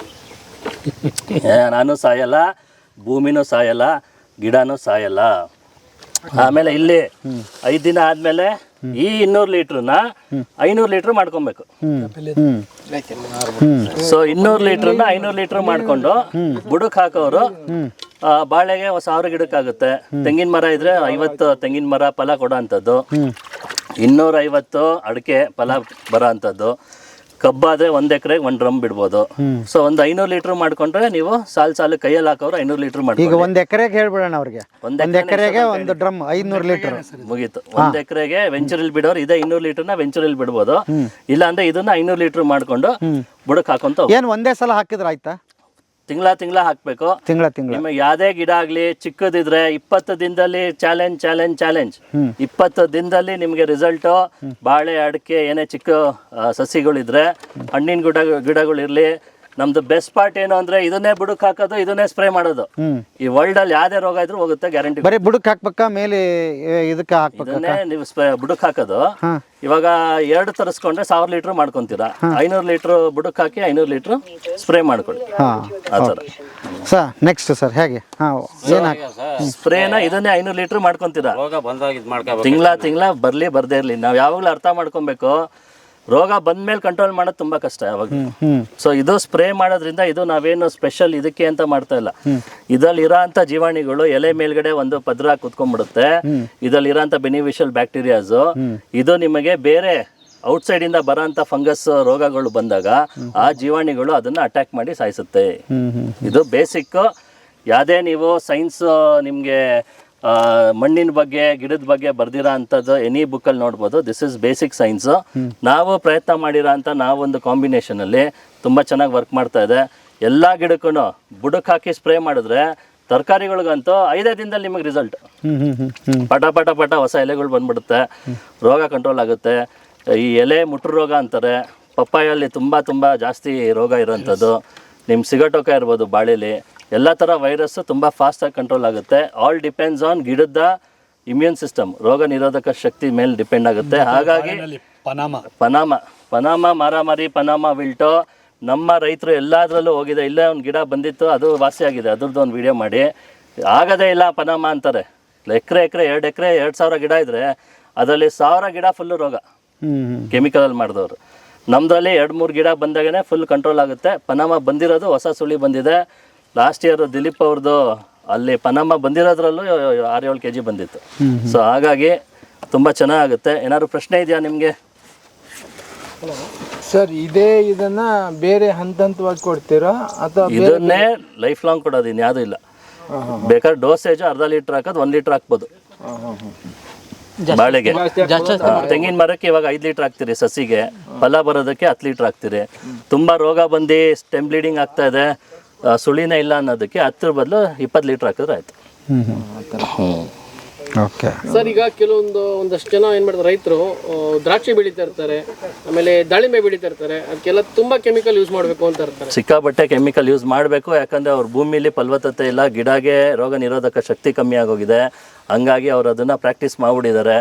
ನಾನು ಸಾಯಲ್ಲ, ಭೂಮಿನೂ ಸಾಯಲ್ಲ, ಗಿಡನೂ ಸಾಯಲ್ಲ. ಆಮೇಲೆ ಇಲ್ಲಿ 5 ದಿನ ಆದಮೇಲೆ ಈ 200 ಲೀಟ್ರನ್ನ 500 ಲೀಟ್ರ್ ಮಾಡ್ಕೊಬೇಕು. ಸೊ 200 ಲೀಟ್ರನ್ನ 500 ಲೀಟ್ರ್ ಮಾಡ್ಕೊಂಡು ಬುಡಕ್ಕೆ ಹಾಕೋರು ಬಾಳೆಗೆ 1000 ಗಿಡಕ್ಕಾಗುತ್ತೆ. ತೆಂಗಿನ ಮರ ಇದ್ರೆ 50 ತೆಂಗಿನ ಮರ ಫಲ ಕೊಡೋ ಅಂಥದ್ದು, 250 ಅಡಿಕೆ ಫಲ ಬರೋ ಅಂಥದ್ದು. ಕಬ್ಬಾದರೆ 1 ಎಕರೆಗೆ 1 ಡ್ರಮ್ ಬಿಡ್ಬೋದು. ಸೊ ಒಂದು 500 ಲೀಟ್ರ್ ಮಾಡ್ಕೊಂಡ್ರೆ ನೀವು ಸಾಲು ಕೈಯಲ್ಲಿ ಹಾಕೋರು 500 ಲೀಟ್ರ್ ಮಾಡಿ. ಈಗ 1 ಎಕರೆಗೆ ಹೇಳ್ಬಿಡೋಣ ಅವ್ರಿಗೆ, 1 ಎಕರೆಗೆ 1 ಡ್ರಮ್ 500 ಲೀಟರ್ ಮುಗೀತು. 1 ಎಕರೆಗೆ ವೆಂಚುರಿಲ್ ಬಿಡೋರು ಇದೇ 200 ಲೀಟ್ರನ್ನ ವೆಂಚುರಿಲ್ ಬಿಡ್ಬೋದು. ಇಲ್ಲ ಅಂದ್ರೆ ಇದನ್ನ 500 ಲೀಟ್ರ್ ಮಾಡ್ಕೊಂಡು ಬುಡಕ್ಕೆ ಹಾಕೊಂತ ಏನು ಒಂದೇ ಸಲ ಹಾಕಿದ್ರೆ ಆಯ್ತಾ? ತಿಂಗಳ ಹಾಕ್ಬೇಕು. ನಿಮಗೆ ಯಾವ್ದೇ ಗಿಡ ಆಗ್ಲಿ ಚಿಕ್ಕದಿದ್ರೆ 20 ದಿನದಲ್ಲಿ ಚಾಲೆಂಜ್ 20 ದಿನದಲ್ಲಿ ನಿಮ್ಗೆ ರಿಸಲ್ಟ್. ಬಾಳೆ, ಅಡಿಕೆ, ಏನೇ ಚಿಕ್ಕ ಸಸಿಗಳಿದ್ರೆ, ಹಣ್ಣಿನ ಗಿಡಗಳಿರ್ಲಿ, ನಮ್ದು ಬೆಸ್ಟ್ ಪಾರ್ಟ್ ಏನು ಅಂದ್ರೆ ಇದನ್ನೇ ಬುಡಕ್ಕೆ ಹಾಕೋದು, ಇದನ್ನೇ ಸ್ಪ್ರೇ ಮಾಡೋದು. ಈ ವರ್ಲ್ಡ್ ಅಲ್ಲಿ ಯಾವ್ದೇ ರೋಗ ಇದ್ರೂ ಹೋಗುತ್ತೆ ಗ್ಯಾರಂಟಿ. ಬರೀ ಬುಡಕ್ಕೆ ಹಾಕ್ಬೇಕಾ ಮೇಲೆ ಇದಕ್ಕೆ ಹಾಕ್ಬೇಕಾ? ಇದನ್ನೇ ನೀವು ಬುಡಕ್ಕೆ ಹಾಕೋದು. ಇವಾಗ 2 ತರಿಸ್ಕೊಂಡ್ರೆ 1000 ಲೀಟ್ರ್ ಮಾಡ್ಕೊಂತೀರಾ. 500 ಲೀಟ್ರ್ ಬುಡಕ್ಕೆ ಹಾಕಿ 500 ಲೀಟ್ರ್ ಸ್ಪ್ರೇ ಮಾಡ್ಕೊಳ್ಳಿ. ಆ ಥರ ಸರ್. ನೆಕ್ಸ್ಟ್ ಸರ್ ಹೇಗೆ ಸ್ಪ್ರೇನ ಇದನ್ನೇ 500 ಲೀಟ್ರ್ ಮಾಡ್ಕೊಂತೀರಾ. ತಿಂಗಳ ಬರ್ದೇ ಇರ್ಲಿ. ನಾವ್ ಯಾವಾಗ್ಲೂ ಅರ್ಥ ಮಾಡ್ಕೊಬೇಕು, ರೋಗ ಬಂದ್ಮೇಲೆ ಕಂಟ್ರೋಲ್ ಮಾಡೋದು ತುಂಬಾ ಕಷ್ಟ ಯಾವಾಗ. ಸೊ ಇದು ಸ್ಪ್ರೇ ಮಾಡೋದ್ರಿಂದ ಇದು ನಾವೇನು ಸ್ಪೆಷಲ್ ಇದಕ್ಕೆ ಅಂತ ಮಾಡ್ತಾ ಇಲ್ಲ. ಇದ್ರಲ್ಲಿ ಇರೋಂಥ ಜೀವಾಣುಗಳು ಎಲೆ ಮೇಲ್ಗಡೆ ಒಂದು ಪದ್ರ ಕುತ್ಕೊಂಡ್ಬಿಡುತ್ತೆ. ಇದ್ರಲ್ಲಿ ಇರೋಂಥ ಬೆನಿಫಿಷಿಯಲ್ ಬ್ಯಾಕ್ಟೀರಿಯಾಸ್ ಇದು ನಿಮಗೆ ಬೇರೆ ಔಟ್ಸೈಡ್ ಇಂದ ಬರೋಂಥ ಫಂಗಸ್ ರೋಗಗಳು ಬಂದಾಗ ಆ ಜೀವಾಣುಗಳು ಅದನ್ನ ಅಟ್ಯಾಕ್ ಮಾಡಿ ಸಾಯಿಸುತ್ತೆ. ಇದು ಬೇಸಿಕ್. ಯಾವುದೇ ನೀವು ಸೈನ್ಸ್ ನಿಮಗೆ ಮಣ್ಣಿನ ಬಗ್ಗೆ, ಗಿಡದ ಬಗ್ಗೆ ಬರ್ದಿರೋ ಅಂಥದ್ದು ಎನಿ ಬುಕ್ಕಲ್ಲಿ ನೋಡ್ಬೋದು. This is basic science. ನಾವು ಪ್ರಯತ್ನ ಮಾಡಿರೋ ಅಂಥ ನಾವೊಂದು ಕಾಂಬಿನೇಷನಲ್ಲಿ ತುಂಬ ಚೆನ್ನಾಗಿ ವರ್ಕ್ ಮಾಡ್ತಾ ಇದೆ. ಎಲ್ಲ ಗಿಡಕ್ಕೂ ಬುಡಕ್ಕೆ ಹಾಕಿ ಸ್ಪ್ರೇ ಮಾಡಿದ್ರೆ ತರಕಾರಿಗಳಿಗಂತೂ 5 ದಿನದಲ್ಲಿ ನಿಮಗೆ ರಿಸಲ್ಟ್. ಪಟ ಹೊಸ ಎಲೆಗಳು ಬಂದ್ಬಿಡುತ್ತೆ, ರೋಗ ಕಂಟ್ರೋಲ್ ಆಗುತ್ತೆ. ಈ ಎಲೆ ಮುಟ್ರು ರೋಗ ಅಂತಾರೆ, ಪಪ್ಪಾಯಲ್ಲಿ ತುಂಬ ಜಾಸ್ತಿ ರೋಗ ಇರೋಂಥದ್ದು, ನಿಮ್ಮ ಸಿಗಟೋಕ ಇರ್ಬೋದು ಬಾಳೆಲಿ, ಎಲ್ಲ ಥರ ವೈರಸ್ಸು ತುಂಬ ಫಾಸ್ಟಾಗಿ ಕಂಟ್ರೋಲ್ ಆಗುತ್ತೆ. ಆಲ್ ಡಿಪೆಂಡ್ಸ್ ಆನ್ ಗಿಡದ ಇಮ್ಯೂನ್ ಸಿಸ್ಟಮ್, ರೋಗ ನಿರೋಧಕ ಶಕ್ತಿ ಮೇಲೆ ಡಿಪೆಂಡ್ ಆಗುತ್ತೆ. ಹಾಗಾಗಿ ಪನಾಮ ಮಾರಾಮಾರಿ, ಪನಾಮ ವಿಲ್ಟೋ ನಮ್ಮ ರೈತರು ಎಲ್ಲದರಲ್ಲೂ ಹೋಗಿದೆ. ಇಲ್ಲೇ ಒಂದು ಗಿಡ ಬಂದಿತ್ತು, ಅದು ವಾಸಿಯಾಗಿದೆ, ಅದ್ರದ್ದು ಒಂದು ವಿಡಿಯೋ ಮಾಡಿ. ಆಗೋದೇ ಇಲ್ಲ ಪನಾಮ ಅಂತಾರೆ. ಎಕರೆ 2,000 ಗಿಡ ಇದ್ದರೆ ಅದರಲ್ಲಿ 1000 ಗಿಡ ಫುಲ್ಲು ರೋಗ ಕೆಮಿಕಲಲ್ಲಿ ಮಾಡಿದವರು. ನಮ್ಮದ್ರಲ್ಲಿ 2-3 ಗಿಡ ಬಂದಾಗೇ ಫುಲ್ ಕಂಟ್ರೋಲ್ ಆಗುತ್ತೆ. ಪನಾಮ ಬಂದಿರೋದು ಹೊಸ ಸುಳಿ ಬಂದಿದೆ. ಲಾಸ್ಟ್ ಇಯರ್ ದಿಲೀಪ್ ಅವ್ರದ್ದು ಅಲ್ಲಿ ಪನಾಮ ಬಂದಿರೋದ್ರಲ್ಲೂ 6-7 kg ಬಂದಿತ್ತು. ಸೊ ಹಾಗಾಗಿ ತುಂಬ ಚೆನ್ನಾಗುತ್ತೆ. ಏನಾದ್ರು ಪ್ರಶ್ನೆ ಇದೆಯಾ ನಿಮಗೆ? ಸರ್ ಇದನ್ನ ಬೇರೆ ಹಂತವಾಗಿ ಕೊಡ್ತೀರಾ ಅಥವಾ ಇದನ್ನೇ ಲೈಫ್ ಲಾಂಗ್ ಕೊಡೋದು, ಇನ್ಯಾವುದೂ ಇಲ್ಲ. ಬೇಕಾದ್ರೆ ಡೋಸೇಜ್ ಅರ್ಧ ಲೀಟ್ರ್ ಹಾಕೋದು 1 ಲೀಟ್ರ್ ಹಾಕ್ಬೋದು ಬಾಳೆಗೆ. ತೆಂಗಿನ ಮರಕ್ಕೆ ಇವಾಗ 5 ಲೀಟ್ರ್ ಹಾಕ್ತೀರಿ, ಸಸಿಗೆ ಫಲ ಬರೋದಕ್ಕೆ 10 ಲೀಟ್ರ್ ಹಾಕ್ತೀರಿ. ತುಂಬ ರೋಗ ಬಂದು ಸ್ಟೆಮ್ ಬ್ಲೀಡಿಂಗ್ ಆಗ್ತಾ ಇದೆ, ಸುಳಿನೇ ಇಲ್ಲ ಅನ್ನೋದಕ್ಕೆ 10 ಬದಲು 20 ಲೀಟ್ರ್ ಹಾಕಿದ್ರೆ ಆಯ್ತು. ಓಕೆ ಸರ್, ಈಗ ಒಂದಷ್ಟು ಜನ ಏನು ಮಾಡ್ತಾರೆ, ರೈತರು ದ್ರಾಕ್ಷಿ ಬೆಳೀತಾ ಇರ್ತಾರೆ, ಆಮೇಲೆ ದಾಳಿಂಬೆ ಬೆಳೀತಾ ಇರ್ತಾರೆ, ಅದಕ್ಕೆಲ್ಲ ತುಂಬ ಕೆಮಿಕಲ್ ಯೂಸ್ ಮಾಡಬೇಕು ಅಂತ ಇರ್ತಾರೆ. ಸಿಕ್ಕಾಪಟ್ಟೆ ಕೆಮಿಕಲ್ ಯೂಸ್ ಮಾಡಬೇಕು, ಯಾಕಂದರೆ ಅವ್ರ ಭೂಮಿಲಿ ಫಲವತ್ತತೆ ಇಲ್ಲ, ಗಿಡಗೆ ರೋಗ ನಿರೋಧಕ ಶಕ್ತಿ ಕಮ್ಮಿ ಆಗೋಗಿದೆ. ಹಂಗಾಗಿ ಅವ್ರು ಅದನ್ನು ಪ್ರಾಕ್ಟೀಸ್ ಮಾಡಿಬಿಟ್ಟಿದ್ದಾರೆ.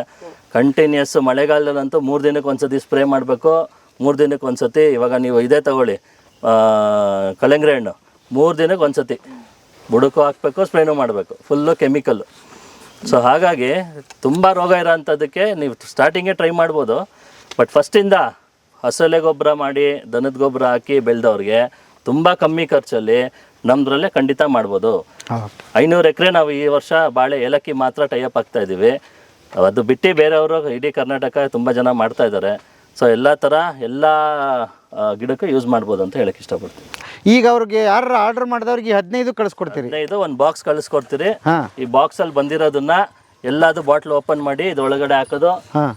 ಕಂಟಿನ್ಯೂಸ್ ಮಳೆಗಾಲದಲ್ಲಂತೂ 3 ದಿನಕ್ಕೆ ಒಂದ್ಸತಿ ಸ್ಪ್ರೇ ಮಾಡಬೇಕು, 3 ದಿನಕ್ಕೆ ಒಂದ್ಸತಿ. ಇವಾಗ ನೀವು ಇದೇ ತಗೊಳ್ಳಿ, ಕಳಂಗ್ರಿ ಹಣ್ಣು 3 ದಿನಕ್ಕೆ ಒಂದ್ಸತಿ ಬುಡಕ್ಕೂ ಹಾಕಬೇಕು, ಸ್ಪ್ರೇನೂ ಮಾಡಬೇಕು, ಫುಲ್ಲು ಕೆಮಿಕಲ್ಲು. ಸೊ ಹಾಗಾಗಿ ತುಂಬ ರೋಗ ಇರೋಂಥದ್ದಕ್ಕೆ ನೀವು ಸ್ಟಾರ್ಟಿಂಗೇ ಟ್ರೈ ಮಾಡ್ಬೋದು. ಬಟ್ ಫಸ್ಟಿಂದ ಹಸಲೆ ಗೊಬ್ಬರ ಮಾಡಿ, ದನದ ಗೊಬ್ಬರ ಹಾಕಿ ಬೆಳೆದವ್ರಿಗೆ ತುಂಬ ಕಮ್ಮಿ ಖರ್ಚಲ್ಲಿ ನಮ್ಮದ್ರಲ್ಲೇ ಖಂಡಿತ ಮಾಡ್ಬೋದು. 500 ಎಕರೆ ನಾವು ಈ ವರ್ಷ ಬಾಳೆ ಏಲಕ್ಕಿ ಮಾತ್ರ ಟೈಅಪ್ ಆಗ್ತಾಯಿದ್ದೀವಿ. ಅದು ಬಿಟ್ಟು ಬೇರೆಯವರು ಇಡೀ ಕರ್ನಾಟಕ ತುಂಬ ಜನ ಮಾಡ್ತಾ ಇದ್ದಾರೆ. ಸೊ ಎಲ್ಲ ಥರ ಎಲ್ಲ ಗಿಡಕ್ಕೂ ಯೂಸ್ ಮಾಡ್ಬೋದು ಅಂತ ಹೇಳಕ್ಕೆ ಇಷ್ಟಪಡ್ತೀನಿ. ಈಗ ಅವ್ರಿಗೆ ಯಾರು ಆರ್ಡರ್ ಮಾಡಿದವ್ರಿಗೆ 15 ಕಳಿಸ್ಕೊಡ್ತೀರಿ? 15 ಒಂದು ಬಾಕ್ಸ್ ಕಳಿಸ್ಕೊಡ್ತೀರಿ. ಈ ಬಾಕ್ಸಲ್ಲಿ ಬಂದಿರೋದನ್ನ ಎಲ್ಲದು ಬಾಟ್ಲ್ ಓಪನ್ ಮಾಡಿ ಇದ್ರೊಳಗಡೆ ಹಾಕೋದು.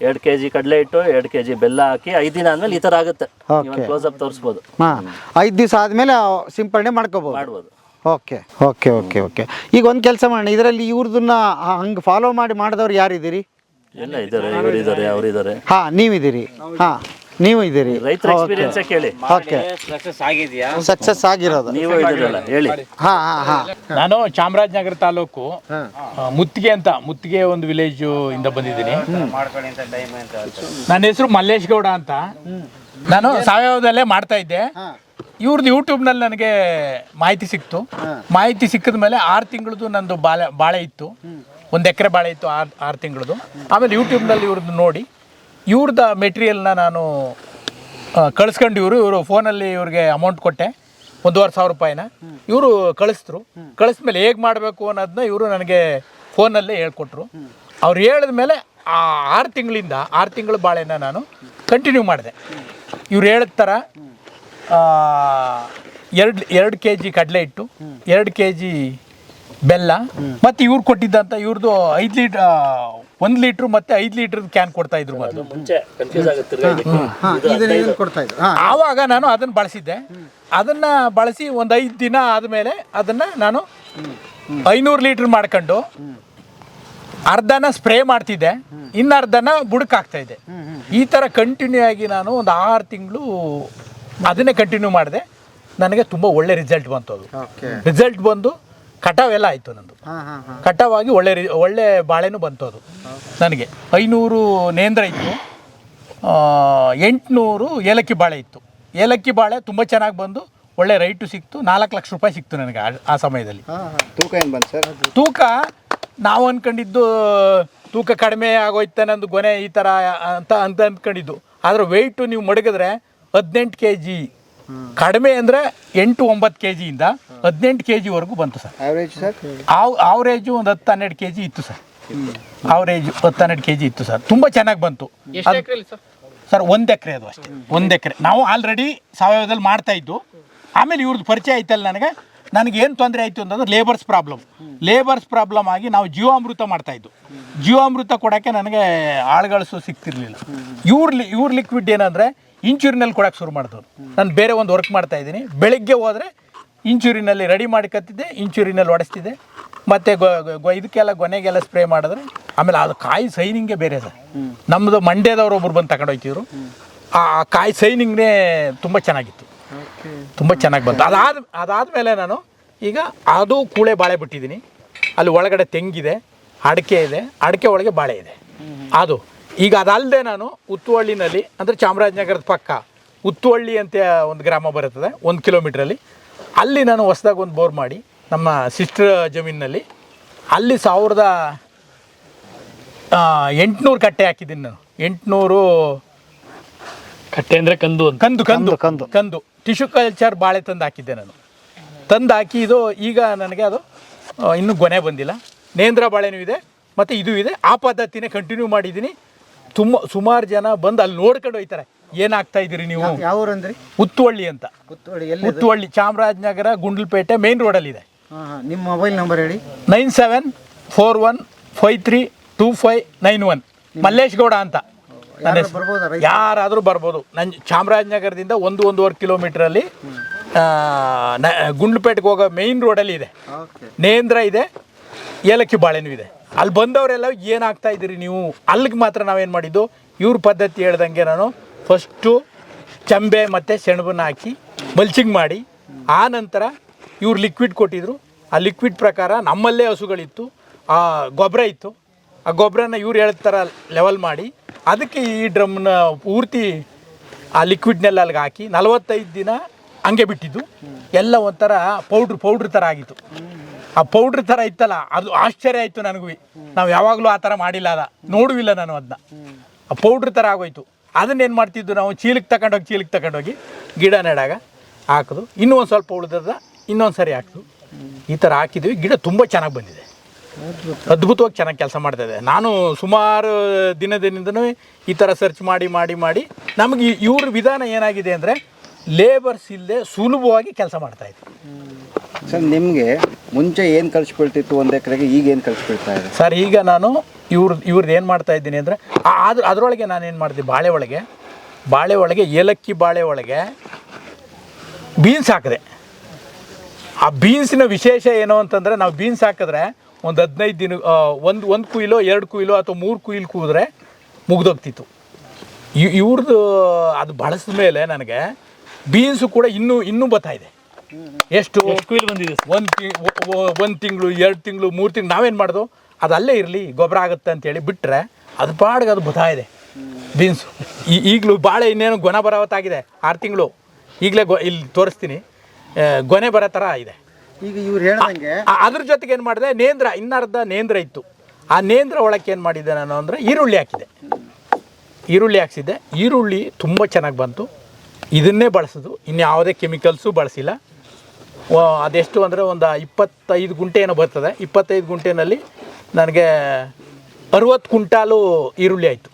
2 kg ಕಡಲೆ ಹಿಟ್ಟು, 2 kg ಬೆಲ್ಲ ಹಾಕಿ 5 ದಿನ ಆದ್ಮೇಲೆ ಈ ಥರ ಆಗುತ್ತೆ. Close up ತೋರಿಸ್ಬೋದು. 5 ದಿವಸ ಆದಮೇಲೆ ಸಿಂಪಡಣೆ ಮಾಡ್ಬೋದು. ಓಕೆ ಓಕೆ ಓಕೆ ಓಕೆ ಈಗ ಒಂದು ಕೆಲಸ ಮಾಡೋಣ, ಇದರಲ್ಲಿ ಇವ್ರದನ್ನ ಹಂಗೆ ಫಾಲೋ ಮಾಡಿದವ್ರು ಯಾರಿದ್ದೀರಿ? ಎಲ್ಲ ಇದ್ದಾರೆ, ಇವರಿದ್ದಾರೆ, ಅವರಿದ್ದಾರೆ. ನೀವಿದ್ದೀರಿ. ನೀವು ಇದ್ದೀರಿ, ರೈತರ ಎಕ್ಸ್ಪೀರಿಯನ್ಸ್ ಕೇಳಿ. ಓಕೆ, ಸಕ್ಸಸ್ ಆಗಿರೋದು ನೀವು ಇದ್ದೀರಲ್ಲ, ಹೇಳಿ. ನಾನು ಚಾಮರಾಜನಗರ ತಾಲೂಕು ಮುತ್ತಿಗೆ ಒಂದು ವಿಲೇಜು ಇಂದ ಬಂದಿದ್ದೀನಿ. ನನ್ನ ಹೆಸರು ಮಲ್ಲೇಶ್ ಗೌಡ ಅಂತ. ನಾನು ಸಾವಯವದಲ್ಲೇ ಮಾಡ್ತಾ ಇದ್ದೆ. ಇವ್ರದ್ದು ಯೂಟ್ಯೂಬ್ನಲ್ಲಿ ನನಗೆ ಮಾಹಿತಿ ಸಿಕ್ತು. ಮಾಹಿತಿ ಸಿಕ್ಕಿದ ಮೇಲೆ 6 ತಿಂಗಳದ್ದು ನಂದು ಬಾಳೆ ಇತ್ತು, 1 ಎಕರೆ ಬಾಳೆ ಇತ್ತು, 6 ತಿಂಗಳದ್ದು. ಆಮೇಲೆ ಯೂಟ್ಯೂಬ್ನಲ್ಲಿ ಇವ್ರದ್ದು ನೋಡಿ ಇವ್ರದ್ದು ಮೆಟೀರಿಯಲ್ನ ನಾನು ಕಳಿಸ್ಕೊಂಡು ಇವರು ಫೋನಲ್ಲಿ ಇವ್ರಿಗೆ ಅಮೌಂಟ್ ಕೊಟ್ಟೆ, 1,500 ರೂಪಾಯಿನ. ಇವರು ಕಳಿಸ್ಮೇಲೆ ಹೇಗೆ ಮಾಡಬೇಕು ಅನ್ನೋದನ್ನ ಇವರು ನನಗೆ ಫೋನಲ್ಲೇ ಹೇಳ್ಕೊಟ್ರು. ಅವ್ರು ಹೇಳಿದ ಮೇಲೆ ಆ 6 ತಿಂಗಳ ಬಾಳೆನ ನಾನು ಕಂಟಿನ್ಯೂ ಮಾಡಿದೆ. ಇವ್ರು ಹೇಳಿದ ಥರ 2 kg ಕಡಲೆ ಹಿಟ್ಟು, 2 kg ಬೆಲ್ಲ, ಮತ್ತು ಇವ್ರು ಕೊಟ್ಟಿದ್ದಂಥ ಇವ್ರದ್ದು 1 ಲೀಟ್ರ್ ಮತ್ತು 5 ಲೀಟ್ರದ ಕ್ಯಾನ್ ಕೊಡ್ತಾ ಇದ್ರು ಮೊದಲು. ಆವಾಗ ನಾನು ಅದನ್ನು ಬಳಸಿದ್ದೆ. ಅದನ್ನು ಬಳಸಿ ಒಂದು 5 ದಿನ ಆದಮೇಲೆ ಅದನ್ನು ನಾನು 500 ಲೀಟ್ರ್ ಮಾಡ್ಕೊಂಡು ಅರ್ಧನ ಸ್ಪ್ರೇ ಮಾಡ್ತಿದ್ದೆ, ಇನ್ನರ್ಧನ ಬುಡಕ್ಕೆ ಹಾಕ್ತಾಯಿದ್ದೆ. ಈ ಥರ ಕಂಟಿನ್ಯೂ ಆಗಿ ನಾನು ಒಂದು 6 ತಿಂಗಳು ಅದನ್ನೇ ಕಂಟಿನ್ಯೂ ಮಾಡಿದೆ. ನನಗೆ ತುಂಬ ಒಳ್ಳೆ ರಿಸಲ್ಟ್ ಬಂತು. ಅದು ರಿಸಲ್ಟ್ ಬಂದು ಕಟಾವೆಲ್ಲ ಆಯಿತು. ನಂದು ಕಟಾವಾಗಿ ಒಳ್ಳೆ ಬಾಳೆನೂ ಬಂತು. ಅದು ನನಗೆ 500 ನೇಂದ್ರ ಇತ್ತು, 800 ಏಲಕ್ಕಿ ಬಾಳೆ ಇತ್ತು. ಏಲಕ್ಕಿ ಬಾಳೆ ತುಂಬ ಚೆನ್ನಾಗಿ ಬಂದು ಒಳ್ಳೆ ರೈಟು ಸಿಕ್ತು. 4 ಲಕ್ಷ ರೂಪಾಯಿ ಸಿಕ್ತು ನನಗೆ ಆ ಸಮಯದಲ್ಲಿ. ತೂಕ ಏನು ಬಂತು ಸರ್? ತೂಕ ನಾವು ಅಂದ್ಕೊಂಡಿದ್ದು ತೂಕ ಕಡಿಮೆ ಆಗೋಯ್ತು ನಂದು ಗೊನೆ ಈ ಥರ ಅಂತ ಅಂದ್ಕೊಂಡಿದ್ದು. ಆದರೆ ವೆಯ್ಟು ನೀವು ಮಡಗಿದ್ರೆ 18 kg, ಕಡಿಮೆ ಅಂದರೆ 8-9 kgಯಿಂದ 18 kgವರೆಗೂ ಬಂತು ಸರ್. ಆವ್ರೇಜು ಒಂದು 10-12 kg ಇತ್ತು ಸರ್. ಆವ್ರೇಜು 10-12 kg ಇತ್ತು ಸರ್. ತುಂಬ ಚೆನ್ನಾಗಿ ಬಂತು ಸರ್. 1 ಎಕರೆ ಅದು ಅಷ್ಟೇ, 1 ಎಕರೆ. ನಾವು ಆಲ್ರೆಡಿ ಸಾವಯವದಲ್ಲಿ ಮಾಡ್ತಾಯಿದ್ದು. ಆಮೇಲೆ ಇವ್ರದ್ದು ಪರಿಚಯ ಆಯ್ತಲ್ಲ ನನಗೇನು ತೊಂದರೆ ಆಯಿತು ಅಂತಂದ್ರೆ ಲೇಬರ್ಸ್ ಪ್ರಾಬ್ಲಮ್ ಆಗಿ ನಾವು ಜೀವಾಮೃತ ಮಾಡ್ತಾಯಿದ್ದು. ಜೀವಾಮೃತ ಕೊಡೋಕ್ಕೆ ನನಗೆ ಆಳುಗಳು ಸಿಗ್ತಿರ್ಲಿಲ್ಲ. ಇವ್ರ ಲಿಕ್ವಿಡ್ ಏನಂದರೆ ಇಂಚೂರಿನಲ್ಲಿ ಕೊಡೋಕ್ಕೆ ಶುರು ಮಾಡಿದವರು. ನಾನು ಬೇರೆ ಒಂದು ವರ್ಕ್ ಮಾಡ್ತಾಯಿದ್ದೀನಿ. ಬೆಳಗ್ಗೆ ಹೋದರೆ ಇಂಚೂರಿನಲ್ಲಿ ರೆಡಿ ಮಾಡಿ ಕತ್ತಿದ್ದೆ, ಇಂಚೂರಿನಲ್ಲಿ ಹೊಡೆಸ್ತಿದ್ದೆ. ಮತ್ತು ಇದಕ್ಕೆಲ್ಲ ಗೊನೆಗೆಲ್ಲ ಸ್ಪ್ರೇ ಮಾಡಿದ್ರೆ ಆಮೇಲೆ ಅದು ಕಾಯಿ ಸೈನಿಂಗೇ ಬೇರೆ ಸರ್. ನಮ್ಮದು ಮಂಡ್ಯದವ್ರು ಒಬ್ರು ಬಂದು ತಗೊಂಡು ಹೋಗ್ತಿದ್ರು. ಆ ಕಾಯಿ ಸೈನಿಂಗ್ನೇ ತುಂಬ ಚೆನ್ನಾಗಿತ್ತು, ತುಂಬ ಚೆನ್ನಾಗಿ ಬಂತು. ಅದಾದಮೇಲೆ ನಾನು ಈಗ ಅದು ಕೂಳೆ ಬಾಳೆ ಬಿಟ್ಟಿದ್ದೀನಿ. ಅಲ್ಲಿ ಒಳಗಡೆ ತೆಂಗಿದೆ, ಅಡಿಕೆ ಇದೆ, ಅಡಿಕೆ ಒಳಗೆ ಬಾಳೆ ಇದೆ. ಅದು ಈಗ ಅದಲ್ಲದೆ ನಾನು ಉತ್ತುವಳ್ಳಿನಲ್ಲಿ, ಅಂದರೆ ಚಾಮರಾಜನಗರದ ಪಕ್ಕ ಉತ್ತುವಳ್ಳಿ ಅಂತ ಒಂದು ಗ್ರಾಮ ಬರುತ್ತದೆ 1 ಕಿಲೋಮೀಟ್ರಲ್ಲಿ. ಅಲ್ಲಿ ನಾನು ಹೊಸ್ದಾಗಿ ಒಂದು ಬೋರ್ ಮಾಡಿ ನಮ್ಮ ಸಿಸ್ಟರ್ ಜಮೀನಿನಲ್ಲಿ ಅಲ್ಲಿ 1800 ಕಟ್ಟೆ ಹಾಕಿದ್ದೀನಿ ನಾನು. 800 ಕಟ್ಟೆ ಅಂದರೆ ಕಂದು ಟಿಶ್ಯೂ ಕಲ್ಚರ್ ಬಾಳೆ ತಂದು ಹಾಕಿದ್ದೆ ನಾನು. ತಂದು ಹಾಕಿ ಇದು ಈಗ ನನಗೆ ಅದು ಇನ್ನೂ ಗೊನೆ ಬಂದಿಲ್ಲ. ನೇಂದ್ರ ಬಾಳೆನೂ ಇದೆ ಮತ್ತು ಇದು ಇದೆ. ಆ ಪದ್ಧತಿನೇ ಕಂಟಿನ್ಯೂ ಮಾಡಿದ್ದೀನಿ. ಸುಮಾರು ಜನ ಬಂದು ಅಲ್ಲಿ ನೋಡ್ಕೊಂಡು ಹೋಗ್ತಾರೆ, ಏನಾಗ್ತಾ ಇದ್ದೀರಿ ನೀವು. ಯಾವ ಊರು ಅಂದ್ರಿ? ಉತ್ತುವಳ್ಳಿ ಅಂತ. ಉತ್ತುವಳ್ಳಿ ಚಾಮರಾಜನಗರ ಗುಂಡ್ಲುಪೇಟೆ ಮೇನ್ ರೋಡಲ್ಲಿದೆ. ನಿಮ್ಮ ಮೊಬೈಲ್ ನಂಬರ್ ಹೇಳಿ. 9741532591. ಮಲ್ಲೇಶ್ ಗೌಡ ಅಂತ. ಯಾರಾದರೂ ಬರ್ಬೋದು. ನನ್ನ ಚಾಮರಾಜನಗರದಿಂದ 1-1.5 ಕಿಲೋಮೀಟ್ರಲ್ಲಿ ಗುಂಡ್ಲುಪೇಟೆಗೆ ಹೋಗೋ ಮೇಯ್ನ್ ರೋಡಲ್ಲಿ ಇದೆ. ನೇಂದ್ರ ಇದೆ, ಏಲಕ್ಕಿ ಬಾಳೆನೂ ಇದೆ. ಅಲ್ಲಿ ಬಂದವರೆಲ್ಲ ಏನಾಗ್ತಾ ಇದ್ದೀರಿ ನೀವು. ಅಲ್ಲಿಗೆ ಮಾತ್ರ ನಾವೇನು ಮಾಡಿದ್ದು, ಇವ್ರ ಪದ್ಧತಿ ಹೇಳ್ದಂಗೆ ನಾನು ಫಸ್ಟು ಚಂಬೆ ಮತ್ತು ಸೆಣಬನ್ನು ಹಾಕಿ ಮಲ್ಚಿಂಗ್ ಮಾಡಿ, ಆ ನಂತರ ಇವ್ರು ಲಿಕ್ವಿಡ್ ಕೊಟ್ಟಿದ್ರು. ಆ ಲಿಕ್ವಿಡ್ ಪ್ರಕಾರ ನಮ್ಮಲ್ಲೇ ಹಸುಗಳಿತ್ತು, ಆ ಗೊಬ್ಬರ ಇತ್ತು. ಆ ಗೊಬ್ಬರನ ಇವ್ರು ಹೇಳಿದ ಥರ ಲೆವೆಲ್ ಮಾಡಿ ಅದಕ್ಕೆ ಈ ಡ್ರಮ್ನ ಪೂರ್ತಿ ಆ ಲಿಕ್ವಿಡ್ನೆಲ್ಲ ಅಲ್ಲಿಗೆ ಹಾಕಿ 45 ದಿನ ಹಂಗೆ ಬಿಟ್ಟಿದ್ದು. ಎಲ್ಲ ಒಂಥರ ಪೌಡ್ರ್ ಥರ ಆಗಿತ್ತು. ಆ ಪೌಡ್ರ್ ಥರ ಇತ್ತಲ್ಲ, ಅದು ಆಶ್ಚರ್ಯ ಆಯಿತು ನನಗೂ. ನಾವು ಯಾವಾಗಲೂ ಆ ಥರ ಮಾಡಿಲ್ಲ, ನೋಡುವಿಲ್ಲ ನಾನು ಅದನ್ನ. ಆ ಪೌಡ್ರ್ ಥರ ಆಗೋಯ್ತು. ಅದನ್ನೇನು ಮಾಡ್ತಿದ್ದು ನಾವು ಚೀಲಕ್ಕೆ ತಗೊಂಡೋಗಿ ಗಿಡ ನೆಡಾಗ ಹಾಕೋದು. ಇನ್ನೂ ಒಂದು ಸ್ವಲ್ಪ ಉಳಿದದ ಇನ್ನೊಂದು ಸರಿ ಹಾಕೋದು. ಈ ಥರ ಹಾಕಿದ್ವಿ. ಗಿಡ ತುಂಬ ಚೆನ್ನಾಗಿ ಬಂದಿದೆ, ಅದ್ಭುತವಾಗಿ ಚೆನ್ನಾಗಿ ಕೆಲಸ ಮಾಡ್ತಾಯಿದೆ. ನಾನು ಸುಮಾರು ದಿನದಿಂದನೂ ಈ ಥರ ಸರ್ಚ್ ಮಾಡಿ ನಮಗೆ ಇವ್ರ ವಿಧಾನ ಏನಾಗಿದೆ ಅಂದರೆ ಲೇಬರ್ಸ್ ಇಲ್ಲದೆ ಸುಲಭವಾಗಿ ಕೆಲಸ ಮಾಡ್ತಾಯಿದ್ದೆ. ಸರ್, ನಿಮಗೆ ಮುಂಚೆ ಏನು ಕಳಿಸ್ಕೊಳ್ತಿತ್ತು 1 ಎಕರೆಗೆ, ಈಗ ಏನು ಕಳಿಸ್ಕೊಳ್ತಾ ಇದೆ ಸರ್? ಈಗ ನಾನು ಇವ್ರದ್ದು ಏನು ಮಾಡ್ತಾ ಇದ್ದೀನಿ ಅಂದರೆ ಅದರೊಳಗೆ ನಾನೇನು ಮಾಡ್ತೀನಿ, ಬಾಳೆ ಒಳಗೆ ಏಲಕ್ಕಿ ಬಾಳೆ ಒಳಗೆ ಬೀನ್ಸ್ ಹಾಕಿದೆ. ಆ ಬೀನ್ಸಿನ ವಿಶೇಷ ಏನು ಅಂತಂದರೆ, ನಾವು ಬೀನ್ಸ್ ಹಾಕಿದ್ರೆ ಒಂದು 15 ದಿನ ಒಂದು ಕುಯ್ಲೋ 2 ಕುಯ್ಲೋ ಅಥವಾ 3 ಕುಯ್ಲು ಕೂದ್ರೆ ಮುಗ್ದೋಗ್ತಿತ್ತು. ಇವ್ರದ್ದು ಅದು ಬಳಸಿದ ಮೇಲೆ ನನಗೆ ಬೀನ್ಸು ಕೂಡ ಇನ್ನೂ ಬರ್ತಾಯಿದೆ. ಎಷ್ಟು ಕುಯ್ಲು ಬಂದಿದೆ? 1 ತಿಂಗಳು 2 ತಿಂಗಳು 3 ತಿಂಗಳು ನಾವೇನು ಮಾಡೋದು, ಅದು ಅಲ್ಲೇ ಇರಲಿ, ಗೊಬ್ಬರ ಆಗುತ್ತೆ ಅಂತೇಳಿ ಬಿಟ್ಟರೆ ಅದು ಪಾಡಿಗೆ ಅದು ಬರ್ತಾಯಿದೆ ಬೀನ್ಸು. ಈಗಲೂ ಬಾಳೆ ಇನ್ನೇನು ಗೊನೆ ಬರೋತ್ತಾಗಿದೆ, 6 ತಿಂಗಳು. ಈಗಲೇ ಇಲ್ಲಿ ತೋರಿಸ್ತೀನಿ, ಗೊನೆ ಬರೋ ಥರ ಇದೆ. ಈಗ ಇವ್ರು ಹೇಳ್ದಂಗೆ ಅದ್ರ ಜೊತೆಗೆ ಏನು ಮಾಡಿದೆ, ಇನ್ನರ್ಧ ನೇಂದ್ರ ಇತ್ತು. ಆ ನೇಂದ್ರ ಒಳಕ್ಕೆ ಏನು ಮಾಡಿದ್ದೆ ನಾನು ಅಂದರೆ ಈರುಳ್ಳಿ ಹಾಕ್ಸಿದ್ದೆ. ಈರುಳ್ಳಿ ತುಂಬ ಚೆನ್ನಾಗಿ ಬಂತು. ಇದನ್ನೇ ಬಳಸೋದು, ಇನ್ಯಾವುದೇ ಕೆಮಿಕಲ್ಸು ಬಳಸಿಲ್ಲ. ಅದೆಷ್ಟು ಅಂದರೆ ಒಂದು 25 ಗುಂಟೆ ಏನೋ ಬರ್ತದೆ. 25 ಗುಂಟೆನಲ್ಲಿ ನನಗೆ 60 ಕ್ವಿಂಟಾಲು ಈರುಳ್ಳಿ ಆಯಿತು.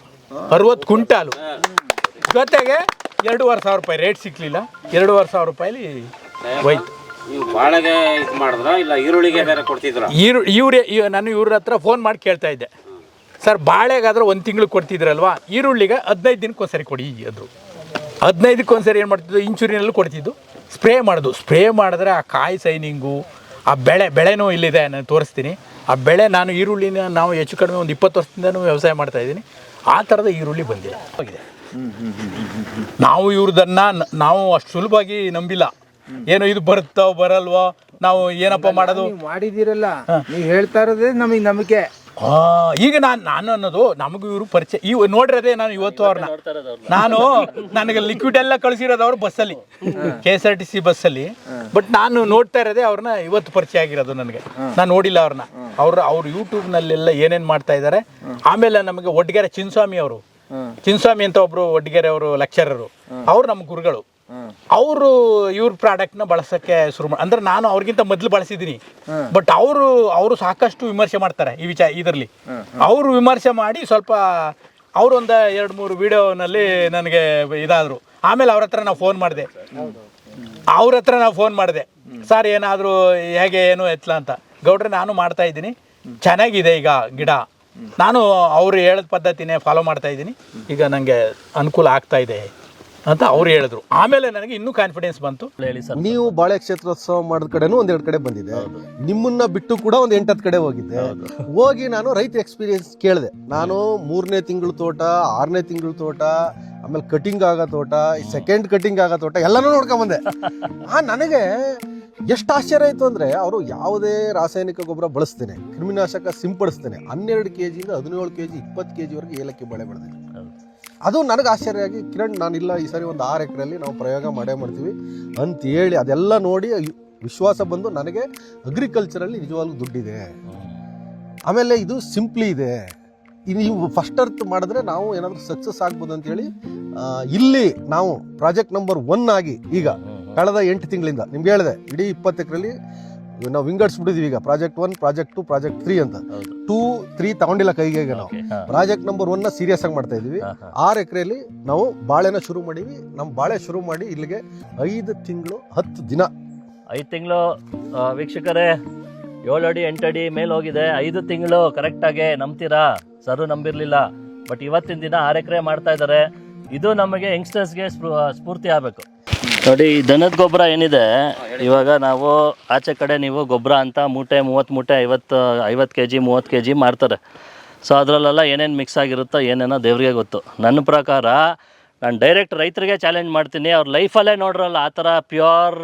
60 ಕ್ವಿಂಟಾಲು ಜೊತೆಗೆ 2,500 ರೂಪಾಯಿ ರೇಟ್ ಸಿಕ್ಕಲಿಲ್ಲ. 2,500 ರೂಪಾಯಲ್ಲಿ ಹೋಯ್ತು. ಬಾಳೆಗೆ ಇದು ಮಾಡಿದ್ರ ಇಲ್ಲ ಈರುಳ್ಳಿಗೆ ಬೇರೆ ಕೊಡ್ತಿದ್ರ? ನಾನು ಇವ್ರ ಹತ್ರ ಫೋನ್ ಮಾಡಿ ಕೇಳ್ತಾ ಇದ್ದೆ, ಸರ್ ಬಾಳೆಗಾದ್ರೆ 1 ತಿಂಗಳು ಕೊಡ್ತಿದ್ರಲ್ವಾ, ಈರುಳ್ಳಿಗೆ 15 ದಿನಕ್ಕೊಂದ್ಸರಿ ಕೊಡಿ ಅಂದರು. 15ಕ್ಕೆ ಏನು ಮಾಡ್ತಿದ್ದು, ಇಂಚೂರಿನಲ್ಲೂ ಕೊಡ್ತಿದ್ದು. ಸ್ಪ್ರೇ ಮಾಡಿದ್ರೆ ಆ ಕಾಯಿ ಸೈನಿಂಗು, ಆ ಬೆಳೆನೂ ಇಲ್ಲಿದೆ, ನಾನು ತೋರಿಸ್ತೀನಿ. ಆ ಬೆಳೆ ನಾನು ಈರುಳ್ಳಿನ ನಾವು ಹೆಚ್ಚು ಕಡಿಮೆ ಒಂದು 20 ವರ್ಷದಿಂದನೂ ವ್ಯವಸಾಯ ಮಾಡ್ತಾಯಿದ್ದೀನಿ. ಆ ಥರದ ಈರುಳ್ಳಿ ಬಂದಿಲ್ಲ ಆಗಿದೆ. ನಾವು ಇವ್ರದನ್ನು ನಾವು ಅಷ್ಟು ಸುಲಭವಾಗಿ ನಂಬಿಲ್ಲ. ಏನೋ ಇದು ಬರುತ್ತೋ ಬರಲ್ವೋ, ನಾವು ಏನಪ್ಪ ಮಾಡೋದು ಮಾಡಿದಿರಲ್ಲ, ನೀವು ಹೇಳ್ತಾ ಇರೋದೇ ನಮಗೆ ನಂಬಿಕೆ. ಈಗ ನಾನು ಅನ್ನೋದು ನಮಗೂ ಇವರು ಪರಿಚಯ. ನೋಡಿರೋದೇ ನಾನು ಇವತ್ತು ಅವ್ರನ್ನ ನನಗೆ ಲಿಕ್ವಿಡ್ ಎಲ್ಲ ಕಳಿಸಿರೋದು ಅವ್ರು ಬಸ್ಸಲ್ಲಿ, KSRTC ಬಸ್ಸಲ್ಲಿ. ಬಟ್ ನಾನು ನೋಡ್ತಾ ಇರೋದೇ ಅವ್ರನ್ನ ಇವತ್ತು ಪರಿಚಯ ಆಗಿರೋದು ನನಗೆ. ನಾನು ನೋಡಿಲ್ಲ ಅವ್ರನ್ನ. ಅವ್ರು ಯೂಟ್ಯೂಬ್ನಲ್ಲೆಲ್ಲ ಏನೇನು ಮಾಡ್ತಾ ಇದ್ದಾರೆ. ಆಮೇಲೆ ನಮಗೆ ಒಡ್ಗೆರೆ ಚಿನ್ಸ್ವಾಮಿ ಅಂತ ಒಬ್ಬರು ಒಡ್ಗೆರೆ ಅವರು ಲೆಕ್ಚರರು, ಅವ್ರು ನಮ್ಮ ಗುರುಗಳು. ಅವರು ಇವ್ರ ಪ್ರಾಡಕ್ಟ್ನ ಬಳಸೋಕ್ಕೆ ಶುರು ಅಂದರೆ ನಾನು ಅವ್ರಿಗಿಂತ ಮೊದಲು ಬಳಸಿದ್ದೀನಿ. ಬಟ್ ಅವರು ಸಾಕಷ್ಟು ವಿಮರ್ಶೆ ಮಾಡ್ತಾರೆ ಈ ಇದರಲ್ಲಿ. ಅವರು ವಿಮರ್ಶೆ ಮಾಡಿ ಸ್ವಲ್ಪ ಅವರು ಒಂದು 2-3 ವಿಡಿಯೋನಲ್ಲಿ ನನಗೆ ಇದಾದರು. ಆಮೇಲೆ ಅವ್ರ ಹತ್ರ ನಾವು ಫೋನ್ ಮಾಡಿದೆ, ಸರ್ ಏನಾದರೂ ಹೇಗೆ ಏನು ಎತ್ತಲ ಅಂತ. ಗೌಡ್ರೆ ನಾನು ಮಾಡ್ತಾ ಇದ್ದೀನಿ, ಚೆನ್ನಾಗಿದೆ ಈಗ ಗಿಡ. ನಾನು ಅವರು ಹೇಳಿದ ಪದ್ಧತಿನೇ ಫಾಲೋ ಮಾಡ್ತಾ ಇದ್ದೀನಿ. ಈಗ ನನಗೆ ಅನುಕೂಲ ಆಗ್ತಾ ಇದೆ ಅಂತ ಅವ್ರು ಹೇಳಿದ್ರು. ಆಮೇಲೆ ನನಗೆ ಇನ್ನೂ ಕಾನ್ಫಿಡೆನ್ಸ್ ಬಂತು. ಹೇಳಿ ಸರ್. ನೀವು ಬಾಳೆ ಕ್ಷೇತ್ರೋತ್ಸವ ಮಾಡಿದ ಕಡೆನೂ ಒಂದೆರಡು ಕಡೆ ಬಂದಿದೆ, ನಿಮ್ಮನ್ನ ಬಿಟ್ಟು ಕೂಡ ಒಂದು 8-10 ಕಡೆ ಹೋಗಿದ್ದೆ. ಹೋಗಿ ನಾನು ರೈತ ಎಕ್ಸ್ಪೀರಿಯನ್ಸ್ ಕೇಳಿದೆ. ನಾನು 3ನೇ ತಿಂಗಳು ತೋಟ, 6ನೇ ತಿಂಗಳು ತೋಟ, ಆಮೇಲೆ ಕಟಿಂಗ್ ಆಗೋ ತೋಟ, ಸೆಕೆಂಡ್ ಕಟಿಂಗ್ ಆಗೋ ತೋಟ ಎಲ್ಲನೂ ನೋಡ್ಕೊಂಬಂದೆ. ನನಗೆ ಎಷ್ಟು ಆಶ್ಚರ್ಯ ಆಯಿತು ಅಂದರೆ, ಅವರು ಯಾವುದೇ ರಾಸಾಯನಿಕ ಗೊಬ್ಬರ ಬಳಸ್ತೇನೆ, ಕ್ರಿಮಿನಾಶಕ ಸಿಂಪಡಿಸ್ತೇನೆ, 12 kg 17 kg 20 kg ವರೆಗೆ ಏಲಕ್ಕಿ ಬಾಳೆ ಬೆಳೆದಿದೆ. ಅದು ನನಗೆ ಆಶ್ಚರ್ಯ ಆಗಿ, ಕಿರಣ್ ನಾನಿಲ್ಲ ಈ ಸಾರಿ ಒಂದು 6 ಎಕರೆಯಲ್ಲಿ ನಾವು ಪ್ರಯೋಗ ಮಾಡ್ತೀವಿ ಅಂತ ಹೇಳಿ ಅದೆಲ್ಲ ನೋಡಿ ವಿಶ್ವಾಸ ಬಂದು ನನಗೆ ಅಗ್ರಿಕಲ್ಚರಲ್ಲಿ ನಿಜವಾಗ್ಲೂ ದುಡ್ಡಿದೆ, ಆಮೇಲೆ ಇದು ಸಿಂಪ್ಲಿ ಇದೆ, ನೀವು ಫಸ್ಟ್ ಅರ್ತ್ ಮಾಡಿದ್ರೆ ನಾವು ಏನಾದರೂ ಸಕ್ಸಸ್ ಆಗ್ಬೋದು ಅಂತೇಳಿ ಇಲ್ಲಿ ನಾವು ಪ್ರಾಜೆಕ್ಟ್ ನಂಬರ್ 1 ಆಗಿ ಈಗ ಕಳೆದ 8 ತಿಂಗಳಿಂದ ನಿಮ್ಗೆ ಹೇಳಿದೆ, ಇಡೀ 20 ಎಕರೆಯಲ್ಲಿ ನಾವು ವಿಂಗಡ್ಸ್ ಬಿಟ್ಟಿದೀವಿ. ಈಗ ಪ್ರಾಜೆಕ್ಟ್ 1, ಪ್ರಾಜೆಕ್ಟ್ 2, ಪ್ರಾಜೆಕ್ಟ್ 3 ಅಂತ 2, 3 ತಗೊಂಡಿಲ್ಲ ಕೈಗೆ. ನಾವು ಪ್ರಾಜೆಕ್ಟ್ ನಂಬರ್ 1 ಸೀರಿಯಸ್ ಆಗಿ ಮಾಡ್ತಾ ಇದೀವಿ. 6 ಎಕರೆಯಲ್ಲಿ ನಾವು ಬಾಳೆನ ಶುರು ಮಾಡೀವಿ. ನಮ್ಮ ಬಾಳೆ ಶುರು ಮಾಡಿ ಇಲ್ಲಿಗೆ 5 ತಿಂಗಳು 10 ದಿನ. 5 ತಿಂಗಳು ವೀಕ್ಷಕರೇ, 7 ಅಡಿ 8 ಅಡಿ ಮೇಲೆ ಹೋಗಿದೆ. 5 ತಿಂಗಳು ಕರೆಕ್ಟಾಗಿ ನಂಬ್ತೀರಾ? ಸರು ನಂಬಿರ್ಲಿಲ್ಲ. ಬಟ್ ಇವತ್ತಿನ ದಿನ 6 ಎಕರೆ ಮಾಡ್ತಾ ಇದ್ದಾರೆ. ಇದು ನಮಗೆ ಯಂಗ್ಸ್ಟರ್ಸ್ಗೆ ಸ್ಫೂರ್ತಿ ಆಗಬೇಕು. ನೋಡಿ, ಈ ದನದ ಗೊಬ್ಬರ ಏನಿದೆ, ಇವಾಗ ನಾವು ಆಚೆ ಕಡೆ ನೀವು ಗೊಬ್ಬರ ಅಂತ ಮೂಟೆ 30 ಮೂಟೆ 50 kg 30 kg ಮಾರ್ತಾರೆ. ಸೊ ಅದರಲ್ಲೆಲ್ಲ ಏನೇನು ಮಿಕ್ಸ್ ಆಗಿರುತ್ತೋ ಏನೇನೋ ದೇವ್ರಿಗೆ ಗೊತ್ತು. ನನ್ನ ಪ್ರಕಾರ ನಾನು ಡೈರೆಕ್ಟ್ ರೈತರಿಗೆ ಚಾಲೆಂಜ್ ಮಾಡ್ತೀನಿ, ಅವ್ರ ಲೈಫಲ್ಲೇ ನೋಡ್ರಲ್ಲ ಆ ಥರ ಪ್ಯೂರ್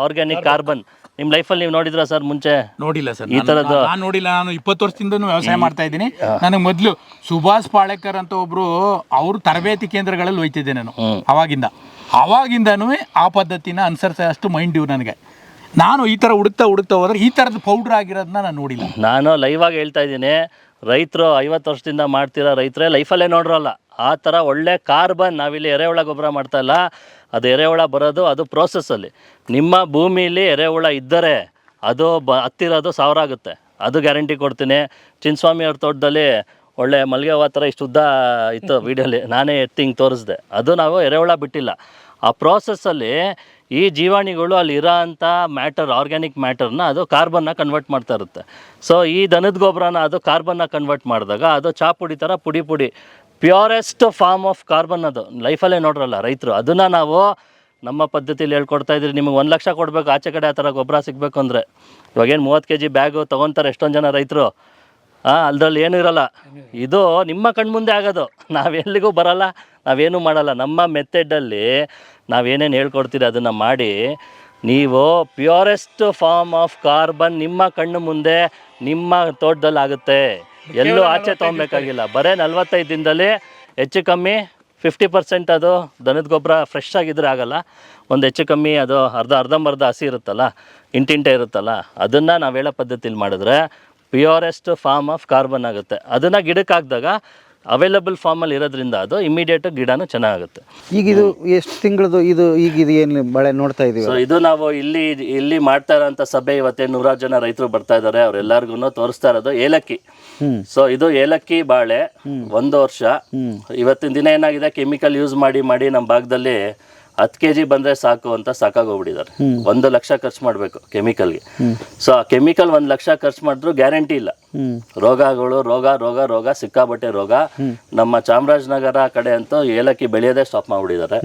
ಆರ್ಗ್ಯಾನಿಕ್ ಕಾರ್ಬನ್. ನಿಮ್ಮ ಲೈಫಲ್ಲಿ ನೀವು ನೋಡಿದ್ರಾ ಸರ್ ಮುಂಚೆ? ನೋಡಿಲ್ಲ ಸರ್, ಈ ಥರದ್ದು ನಾನು ನೋಡಿಲ್ಲ. ನಾನು 20 ವರ್ಷದಿಂದನೂ ವ್ಯವಸಾಯ ಮಾಡ್ತಾ ಇದ್ದೀನಿ. ನನಗೆ ಮೊದಲು ಸುಭಾಷ್ ಪಾಳೇಕರ್ ಅಂತ ಒಬ್ರು, ಅವರು ತರಬೇತಿ ಕೇಂದ್ರಗಳಲ್ಲಿ ಹೋಯ್ತಿದ್ದೆ ನಾನು. ಅವಾಗಿಂದನೂ ಆ ಪದ್ಧತಿನ ಅನುಸರಿಸೋ ಅಷ್ಟು ಮೈಂಡ್ ಇವು ನನಗೆ. ನಾನು ಈ ಥರ ಹುಡುಕ್ತಾ ಹೋದ್ರೆ ಈ ಥರದ್ದು ಪೌಡ್ರ್ ಆಗಿರೋದನ್ನ ನಾನು ನೋಡಿಲ್ಲ. ನಾನು ಲೈವ್ ಆಗಿ ಹೇಳ್ತಾ ಇದ್ದೀನಿ, ರೈತರು 50 ವರ್ಷದಿಂದ ಮಾಡ್ತಿರೋ ರೈತರೇ ಲೈಫಲ್ಲೇ ನೋಡ್ರಲ್ಲ ಆ ಥರ ಒಳ್ಳೆ ಕಾರ್ಬನ್. ನಾವಿಲ್ಲಿ ಎರೆಹುಳ ಗೊಬ್ಬರ ಮಾಡ್ತಾ ಇಲ್ಲ, ಅದು ಎರೆಹುಳ ಬರೋದು ಅದು ಪ್ರೋಸೆಸ್ಸಲ್ಲಿ. ನಿಮ್ಮ ಭೂಮಿಲಿ ಎರೆಹುಳ ಇದ್ದರೆ ಅದು ಹತ್ತಿರೋದು 1000 ಆಗುತ್ತೆ, ಅದು ಗ್ಯಾರಂಟಿ ಕೊಡ್ತೀನಿ. ಚಿನ್ನಸ್ವಾಮಿ ಅವ್ರ ತೋಟದಲ್ಲಿ ಒಳ್ಳೆ ಮಲ್ಲಿಗೆ ಹೂವು ಥರ ಇಷ್ಟು ಉದ್ದ ಇತ್ತು, ವೀಡಿಯೋಲಿ ನಾನೇ ಎತ್ತಿಂಗ್ ತೋರಿಸ್ದೆ. ಅದು ನಾವು ಎರೆಹುಳ ಬಿಟ್ಟಿಲ್ಲ. ಆ ಪ್ರೋಸೆಸ್ಸಲ್ಲಿ ಈ ಜೀವಾಣುಗಳು ಅಲ್ಲಿ ಇರೋ ಅಂಥ ಮ್ಯಾಟರ್, ಆರ್ಗ್ಯಾನಿಕ್ ಮ್ಯಾಟರ್ನ ಅದು ಕಾರ್ಬನ್ನ ಕನ್ವರ್ಟ್ ಮಾಡ್ತಾ ಇರುತ್ತೆ. ಸೊ ಈ ದನದ ಗೊಬ್ಬರನ ಅದು ಕಾರ್ಬನ್ನ ಕನ್ವರ್ಟ್ ಮಾಡಿದಾಗ ಅದು ಚಾಪುಡಿ ಥರ ಪುಡಿ ಪ್ಯೂರೆಸ್ಟ್ ಫಾರ್ಮ್ ಆಫ್ ಕಾರ್ಬನ್. ಅದು ಲೈಫಲ್ಲೇ ನೋಡ್ರಲ್ಲ ರೈತರು. ಅದನ್ನು ನಾವು ನಮ್ಮ ಪದ್ಧತಿಯಲ್ಲಿ ಹೇಳ್ಕೊಡ್ತಾ ಇದ್ರಿ. ನಿಮಗೆ 1 ಲಕ್ಷ ಕೊಡಬೇಕು ಆಚೆ ಕಡೆ ಆ ಥರ ಗೊಬ್ಬರ ಸಿಗಬೇಕು ಅಂದರೆ. ಇವಾಗೇನು 30 kg ಬ್ಯಾಗು ತೊಗೊತಾರೆ ಎಷ್ಟೊಂದು ಜನ ರೈತರು. ಅದ್ರಲ್ಲಿ ಏನೂ ಇರೋಲ್ಲ. ಇದು ನಿಮ್ಮ ಕಣ್ಮುಂದೆ ಆಗೋದು, ನಾವೆಲ್ಲಿಗೂ ಬರೋಲ್ಲ, ನಾವೇನೂ ಮಾಡಲ್ಲ. ನಮ್ಮ ಮೆಥಡಲ್ಲಿ ನಾವೇನೇನು ಹೇಳ್ಕೊಡ್ತೀರಿ ಅದನ್ನು ಮಾಡಿ ನೀವು ಪ್ಯೂರೆಸ್ಟ್ ಫಾರ್ಮ್ ಆಫ್ ಕಾರ್ಬನ್ ನಿಮ್ಮ ಕಣ್ಣು ಮುಂದೆ ನಿಮ್ಮ ತೋಟದಲ್ಲಿ ಆಗುತ್ತೆ. ಎಲ್ಲೂ ಆಚೆ ತೊಗೊಬೇಕಾಗಿಲ್ಲ. ಬರೀ 45 ದಿನದಲ್ಲಿ ಹೆಚ್ಚು ಕಮ್ಮಿ 50% ಅದು ದನದ ಗೊಬ್ಬರ ಫ್ರೆಶ್ ಆಗಿದ್ರೆ ಆಗಲ್ಲ. ಒಂದು ಹೆಚ್ಚು ಕಮ್ಮಿ ಅದು ಅರ್ಧಂಬರ್ಧ ಹಸಿ ಇರುತ್ತಲ್ಲ, ಇಂಟಿಂಟೆ ಇರುತ್ತಲ್ಲ, ಅದನ್ನು ನಾವು ಹೇಳೋ ಪದ್ಧತಿಲಿ ಮಾಡಿದ್ರೆ ಪ್ಯೂರೆಸ್ಟ್ ಫಾರ್ಮ್ ಆಫ್ ಕಾರ್ಬನ್ ಆಗುತ್ತೆ. ಅದನ್ನು ಗಿಡಕ್ಕೆ ಹಾಕಿದಾಗ ಅವೈಲಬಲ್ ಫಾರ್ಮಲ್ಲಿ ಇರೋದ್ರಿಂದ ಅದು ಇಮಿಡಿಯೇಟ್ ಗಿಡನೂ ಚೆನ್ನಾಗುತ್ತೆ. ಈಗ ಇದು ಎಷ್ಟು ತಿಂಗಳದು ಇದು? ಈಗ ಇದು ಏನು ಬಾಳೆ ನೋಡ್ತಾ ಇದೀವಿ? ಸೊ ಇದು ನಾವು ಇಲ್ಲಿ ಮಾಡ್ತಾ ಇರೋಂಥ ಸಭೆ, ಇವತ್ತೇ 100 ಜನ ರೈತರು ಬರ್ತಾ ಇದ್ದಾರೆ. ಅವ್ರೆಲ್ಲರಿಗೂ ತೋರಿಸ್ತಾ ಇರೋದು ಏಲಕ್ಕಿ. ಸೊ ಇದು ಏಲಕ್ಕಿ ಬಾಳೆ 1 ವರ್ಷ. ಇವತ್ತಿನ ದಿನ ಏನಾಗಿದೆ, ಕೆಮಿಕಲ್ ಯೂಸ್ ಮಾಡಿ ನಮ್ಮ ಭಾಗದಲ್ಲಿ 10 kg ಬಂದರೆ ಸಾಕು ಅಂತ ಸಾಕಾಗೋಗ್ಬಿಟ್ಟಿದ್ದಾರೆ. 1 ಲಕ್ಷ ಖರ್ಚು ಮಾಡಬೇಕು ಕೆಮಿಕಲ್ಗೆ. ಸೊ ಆ ಕೆಮಿಕಲ್ 1 ಲಕ್ಷ ಖರ್ಚು ಮಾಡಿದ್ರು ಗ್ಯಾರಂಟಿ ಇಲ್ಲ. ರೋಗಗಳು ರೋಗ ಸಿಕ್ಕಾಬಟ್ಟೆ ರೋಗ. ನಮ್ಮ ಚಾಮರಾಜನಗರ ಕಡೆ ಅಂತೂ ಏಲಕ್ಕಿ ಬೆಳೆಯೋದೇ ಸ್ಟಾಪ್ ಮಾಡಿಬಿಟ್ಟಿದ್ದಾರೆ.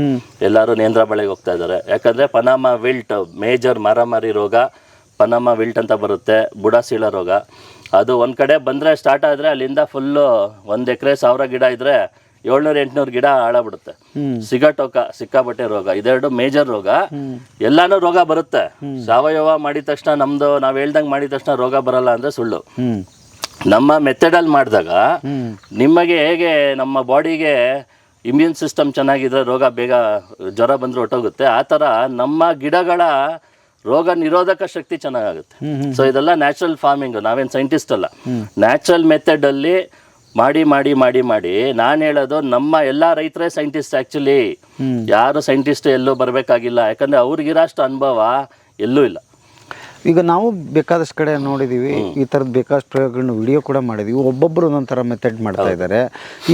ಎಲ್ಲರೂ ನೇಂದ್ರ ಬೆಳೆಗೆ ಹೋಗ್ತಾ ಇದ್ದಾರೆ. ಯಾಕಂದರೆ ಪನಾಮ ವಿಲ್ಟ್, ಮೇಜರ್ ಮಾರಾಮಾರಿ ರೋಗ ಪನಾಮ ವಿಲ್ಟ್ ಅಂತ ಬರುತ್ತೆ, ಬುಡ ಸೀಳ ರೋಗ. ಅದು ಒಂದು ಕಡೆ ಬಂದರೆ ಸ್ಟಾರ್ಟ್ ಆದರೆ ಅಲ್ಲಿಂದ ಫುಲ್ಲು 1 ಎಕರೆ 1000 ಗಿಡ ಇದ್ದರೆ 700-800 ಗಿಡ ಹಾಳಾಗ್ಬಿಡುತ್ತೆ. ಸಿಗಟೋಕ, ಸಿಕ್ಕಾಬಟ್ಟೆ ರೋಗ, ಇದೆರಡು ಮೇಜರ್ ರೋಗ. ಎಲ್ಲಾನು ರೋಗ ಬರುತ್ತೆ. ಸಾವಯವ ಮಾಡಿದ ತಕ್ಷಣ, ನಾವು ಹೇಳ್ದಂಗೆ ಮಾಡಿದ ತಕ್ಷಣ ರೋಗ ಬರಲ್ಲ ಅಂದರೆ ಸುಳ್ಳು. ನಮ್ಮ ಮೆಥಡಲ್ಲಿ ಮಾಡಿದಾಗ ನಿಮಗೆ ಹೇಗೆ ನಮ್ಮ ಬಾಡಿಗೆ ಇಮ್ಯೂನ್ ಸಿಸ್ಟಮ್ ಚೆನ್ನಾಗಿದ್ರೆ ರೋಗ ಬೇಗ ಜ್ವರ ಬಂದರೆ ಹೊಟ್ಟೋಗುತ್ತೆ, ಆ ಥರ ನಮ್ಮ ಗಿಡಗಳ ರೋಗ ನಿರೋಧಕ ಶಕ್ತಿ ಚೆನ್ನಾಗುತ್ತೆ. ಸೊ ಇದೆಲ್ಲ ನ್ಯಾಚುರಲ್ ಫಾರ್ಮಿಂಗ್, ನಾವೇನು ಸೈಂಟಿಸ್ಟ್ ಅಲ್ಲ. ನ್ಯಾಚುರಲ್ ಮೆಥಡಲ್ಲಿ ಮಾಡಿ ನಾನು ಹೇಳೋದು, ನಮ್ಮ ಎಲ್ಲ ರೈತರೇ ಸೈಂಟಿಸ್ಟ್. ಆ್ಯಕ್ಚುಲಿ ಯಾರು ಸೈಂಟಿಸ್ಟ್ ಎಲ್ಲೂ ಬರಬೇಕಾಗಿಲ್ಲ, ಯಾಕಂದರೆ ಅವ್ರಿಗಿರೋಷ್ಟು ಅನುಭವ ಎಲ್ಲೂ ಇಲ್ಲ. ಈಗ ನಾವು ಬೇಕಾದಷ್ಟು ಕಡೆ ನೋಡಿದ್ದೀವಿ, ಈ ಥರದ್ದು ಬೇಕಾದಷ್ಟು ಪ್ರಯೋಗಗಳನ್ನ ವಿಡಿಯೋ ಕೂಡ ಮಾಡಿದ್ದೀವಿ. ಒಬ್ಬೊಬ್ಬರು ಒಂದೊಂದು ಥರ ಮೆಥಡ್ ಮಾಡ್ತಾ ಇದ್ದಾರೆ.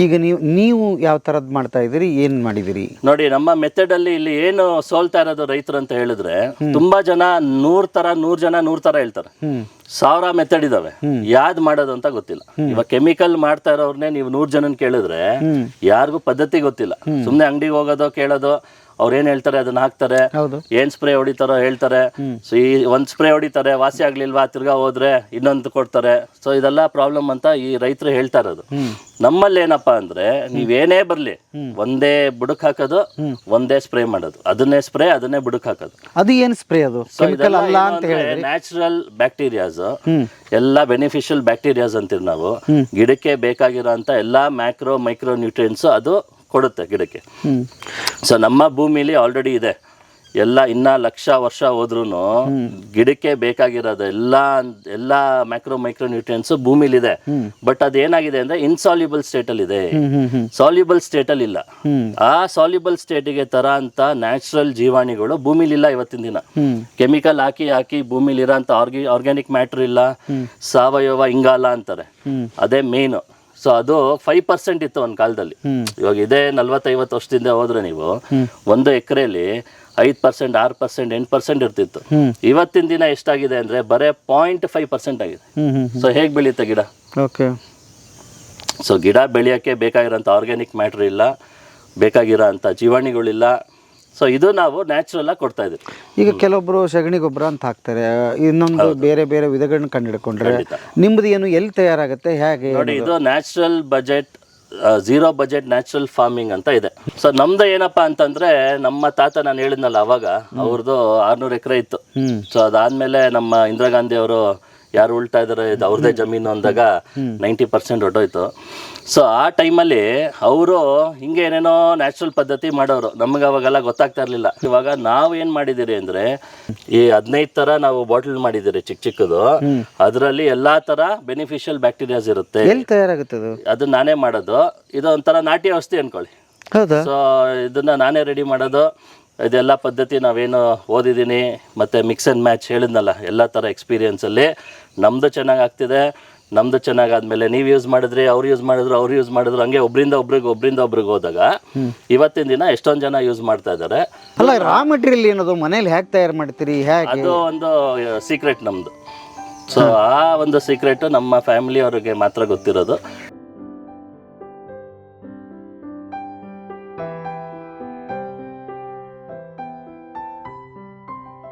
ಈಗ ನೀವು ಯಾವ ಥರದ್ದು ಮಾಡ್ತಾ ಇದ್ದೀರಿ, ಏನು ಮಾಡಿದ್ದೀರಿ? ನೋಡಿ, ನಮ್ಮ ಮೆಥಡ್ ಅಲ್ಲಿ ಇಲ್ಲಿ ಏನು ಸೋಲ್ತಾ ಇರೋದು ರೈತರು ಅಂತ ಹೇಳಿದ್ರೆ, ತುಂಬಾ ಜನ 100 ಜನ 100 ಥರ ಹೇಳ್ತಾರೆ. 1000 ಮೆಥಡ್ ಇದಾವೆ, ಯಾವ್ದು ಮಾಡೋದು ಅಂತ ಗೊತ್ತಿಲ್ಲ. ಇವಾಗ ಕೆಮಿಕಲ್ ಮಾಡ್ತಾ ಇರೋರ್ನೇ ನೀವು 100 ಜನನ್ ಕೇಳಿದ್ರೆ ಯಾರಿಗೂ ಪದ್ಧತಿ ಗೊತ್ತಿಲ್ಲ. ಸುಮ್ನೆ ಅಂಗಡಿಗೆ ಹೋಗೋದು, ಕೇಳೋದು, ಅವ್ರು ಏನ್ ಹೇಳ್ತಾರೆ ಅದನ್ನ ಹಾಕ್ತಾರೆ, ಏನ್ ಸ್ಪ್ರೇ ಹೊಡಿತಾರೋ ಹೇಳ್ತಾರೆ. ಸೊ ಈ ಒಂದ್ ಸ್ಪ್ರೇ ಹೊಡಿತಾರೆ, ವಾಸಿ ಆಗ್ಲಿಲ್ವಾ, ತಿರ್ಗಾ ಹೋದ್ರೆ ಇನ್ನೊಂದು ಕೊಡ್ತಾರೆ. ಸೊ ಇದೆಲ್ಲ ಪ್ರಾಬ್ಲಮ್ ಅಂತ ಈ ರೈತರು ಹೇಳ್ತಾ ಇರೋದು. ನಮ್ಮಲ್ಲಿ ಏನಪ್ಪಾ ಅಂದ್ರೆ, ನೀವೇನೇ ಬರ್ಲಿ ಒಂದೇ ಬುಡಕ್ ಹಾಕೋದು, ಒಂದೇ ಸ್ಪ್ರೇ ಮಾಡೋದು, ಅದನ್ನೇ ಬುಡಕ್ ಹಾಕೋದು. ಅದು ಏನ್ ಸ್ಪ್ರೇ? ಅದು ನ್ಯಾಚುರಲ್ ಬ್ಯಾಕ್ಟೀರಿಯಾಸ್, ಎಲ್ಲಾ ಬೆನಿಫಿಷಿಯಲ್ ಬ್ಯಾಕ್ಟೀರಿಯಾಸ್ ಅಂತೀವಿ ನಾವು. ಗಿಡಕ್ಕೆ ಬೇಕಾಗಿರೋ ಅಂತ ಎಲ್ಲಾ ಮ್ಯಾಕ್ರೋ ಮೈಕ್ರೋ ನ್ಯೂಟ್ರಿಯೆಂಟ್ಸ್ ಅದು ಕೊಡುತ್ತೆ ಗಿಡಕ್ಕೆ. ಸೊ ನಮ್ಮ ಭೂಮಿಲಿ ಆಲ್ರೆಡಿ ಇದೆ ಎಲ್ಲ. ಇನ್ನ 1,00,000 ವರ್ಷ ಹೋದ್ರೂ ಗಿಡಕ್ಕೆ ಬೇಕಾಗಿರೋದು ಎಲ್ಲಾ ಮ್ಯಾಕ್ರೋ ಮೈಕ್ರೋ ನ್ಯೂಟ್ರಿಯೆಂಟ್ಸ್ ಭೂಮಿಲಿದೆ. ಬಟ್ ಅದೇನಾಗಿದೆ ಅಂದ್ರೆ ಇನ್ಸಾಲ್ಯುಬಲ್ ಸ್ಟೇಟ್ ಅಲ್ಲಿ ಇದೆ, ಸಾಲ್ಯುಬಲ್ ಸ್ಟೇಟ್ ಅಲ್ಲಿ ಇಲ್ಲ. ಆ ಸಾಲ್ಯುಬಲ್ ಸ್ಟೇಟಿಗೆ ತರ ಅಂತ ನ್ಯಾಚುರಲ್ ಜೀವಾಣುಗಳು ಭೂಮಿಲಿಲ್ಲ ಇವತ್ತಿನ ದಿನ. ಕೆಮಿಕಲ್ ಹಾಕಿ ಭೂಮಿಲಿ ಇರೋ ಅಂತ ಆರ್ಗ್ಯಾನಿಕ್ ಮ್ಯಾಟರ್ ಇಲ್ಲ, ಸಾವಯವ ಇಂಗಾಲ ಅಂತಾರೆ, ಅದೇ ಮೇನ್. ಸೊ ಅದು 5% ಇತ್ತು ಒಂದು ಕಾಲದಲ್ಲಿ. ಇವಾಗ ಇದೇ 40-50 ವರ್ಷದಿಂದ ಹೋದ್ರೆ ನೀವು 1 ಎಕರೆಯಲ್ಲಿ 5%, 6%, 8% ಇರ್ತಿತ್ತು. ಇವತ್ತಿನ ದಿನ ಎಷ್ಟಾಗಿದೆ ಅಂದ್ರೆ ಬರೇ 0.5% ಆಗಿದೆ. ಸೊ ಹೇಗೆ ಬೆಳೆಯುತ್ತೆ ಗಿಡ? ಓಕೆ. ಸೊ ಗಿಡ ಬೆಳೆಯೋಕ್ಕೆ ಬೇಕಾಗಿರೋಂಥ ಆರ್ಗ್ಯಾನಿಕ್ ಮ್ಯಾಟ್ರ್ ಇಲ್ಲ, ಬೇಕಾಗಿರೋ ಅಂಥ ಜೀವಾಣುಗಳಿಲ್ಲ. ಸೊ ಇದು ನಾವು ನ್ಯಾಚುರಲ್ ಆಗಿ ಕೊಡ್ತಾ ಇದ್ದೀವಿ. ಈಗ ಕೆಲವೊಬ್ರು ಸಗಣಿ ಗೊಬ್ಬರ ಅಂತ ಹಾಕ್ತಾರೆ, ಇನ್ನೊಂದು ಬೇರೆ ಬೇರೆ ವಿಧಗಳನ್ನ ಕಂಡುಹಿಡ್ಕೊಂಡ್ರೆ ನಿಮ್ದು ಏನು ಎಲ್ಲಿ ತಯಾರಾಗುತ್ತೆ, ಹೇಗೆ? ನೋಡಿ, ಇದು natural budget, 0 budget natural farming ಅಂತ ಇದೆ. ಸೊ ನಮ್ದು ಏನಪ್ಪಾ ಅಂತಂದ್ರೆ, ನಮ್ಮ ತಾತ ನಾನು ಹೇಳಿದ್ನಲ್ಲ ಅವಾಗ, ಅವ್ರದ್ದು 600 ಎಕರೆ ಇತ್ತು. ಸೊ ಅದಾದ್ಮೇಲೆ ನಮ್ಮ ಇಂದಿರಾ ಗಾಂಧಿ ಅವರು ಯಾರು ಉಳ್ತಾ ಇದಾರೆ ಇದು ಅವ್ರದೇ ಜಮೀನು ಅಂದಾಗ 90% ಹೊಟ್ಟೋಯ್ತು. ಸೊ ಆ ಟೈಮಲ್ಲಿ ಅವರು ಹಿಂಗೆ ಏನೇನೋ ನ್ಯಾಚುರಲ್ ಪದ್ಧತಿ ಮಾಡೋರು, ನಮಗೆ ಅವಾಗೆಲ್ಲ ಗೊತ್ತಾಗ್ತಾ ಇರಲಿಲ್ಲ. ಇವಾಗ ನಾವು ಏನು ಮಾಡಿದ್ದೀರಿ ಅಂದರೆ, ಈ 15 ಥರ ನಾವು ಬಾಟಲ್ ಮಾಡಿದ್ದೀರಿ ಚಿಕ್ಕದು. ಅದರಲ್ಲಿ ಎಲ್ಲ ಥರ ಬೆನಿಫಿಷಿಯಲ್ ಬ್ಯಾಕ್ಟೀರಿಯಾಸ್ ಇರುತ್ತೆ. ಎಲ್ಲಿ ತಯಾರಾಗುತ್ತೆ ಅದು ನಾನೇ ಮಾಡೋದು. ಇದು ಒಂಥರ ನಾಟಿ ಔಷಧಿ ಅನ್ಕೊಳ್ಳಿ. ಸೊ ಇದನ್ನ ನಾನೇ ರೆಡಿ ಮಾಡೋದು. ಇದೆಲ್ಲ ಪದ್ಧತಿ ನಾವೇನು ಓದಿದ್ದೀನಿ, ಮತ್ತು ಮಿಕ್ಸ್ ಆ್ಯಂಡ್ ಮ್ಯಾಚ್ ಹೇಳಿದ್ನಲ್ಲ, ಎಲ್ಲ ಥರ ಎಕ್ಸ್ಪೀರಿಯೆನ್ಸಲ್ಲಿ ನಮ್ಮದು ಚೆನ್ನಾಗಿ ಆಗ್ತಿದೆ. ನಮ್ಮದು ಚೆನ್ನಾಗಾದ್ಮೇಲೆ ನೀವು ಯೂಸ್ ಮಾಡಿದ್ರಿ, ಅವ್ರು ಯೂಸ್ ಮಾಡಿದ್ರು, ಹಂಗೆ ಒಬ್ರಿಂದ ಒಬ್ರಿಗೆ ಹೋದಾಗ ಇವತ್ತಿನ ದಿನ ಎಷ್ಟೊಂದು ಜನ ಯೂಸ್ ಮಾಡ್ತಾ ಇದ್ದಾರೆ. ಅಲ್ಲ, ರಾ ಮೆಟೀರಿಯಲ್ ಏನದು ಮನೇಲಿ ಹೇಗೆ ತಯಾರು ಮಾಡ್ತೀರಿ, ಹೇಗೆ? ಅದು ಒಂದು ಸೀಕ್ರೆಟ್ ನಮ್ಮದು. ಸೊ ಆ ಒಂದು ಸೀಕ್ರೆಟ್ ನಮ್ಮ ಫ್ಯಾಮಿಲಿ ಅವ್ರಿಗೆ ಮಾತ್ರ ಗೊತ್ತಿರೋದು.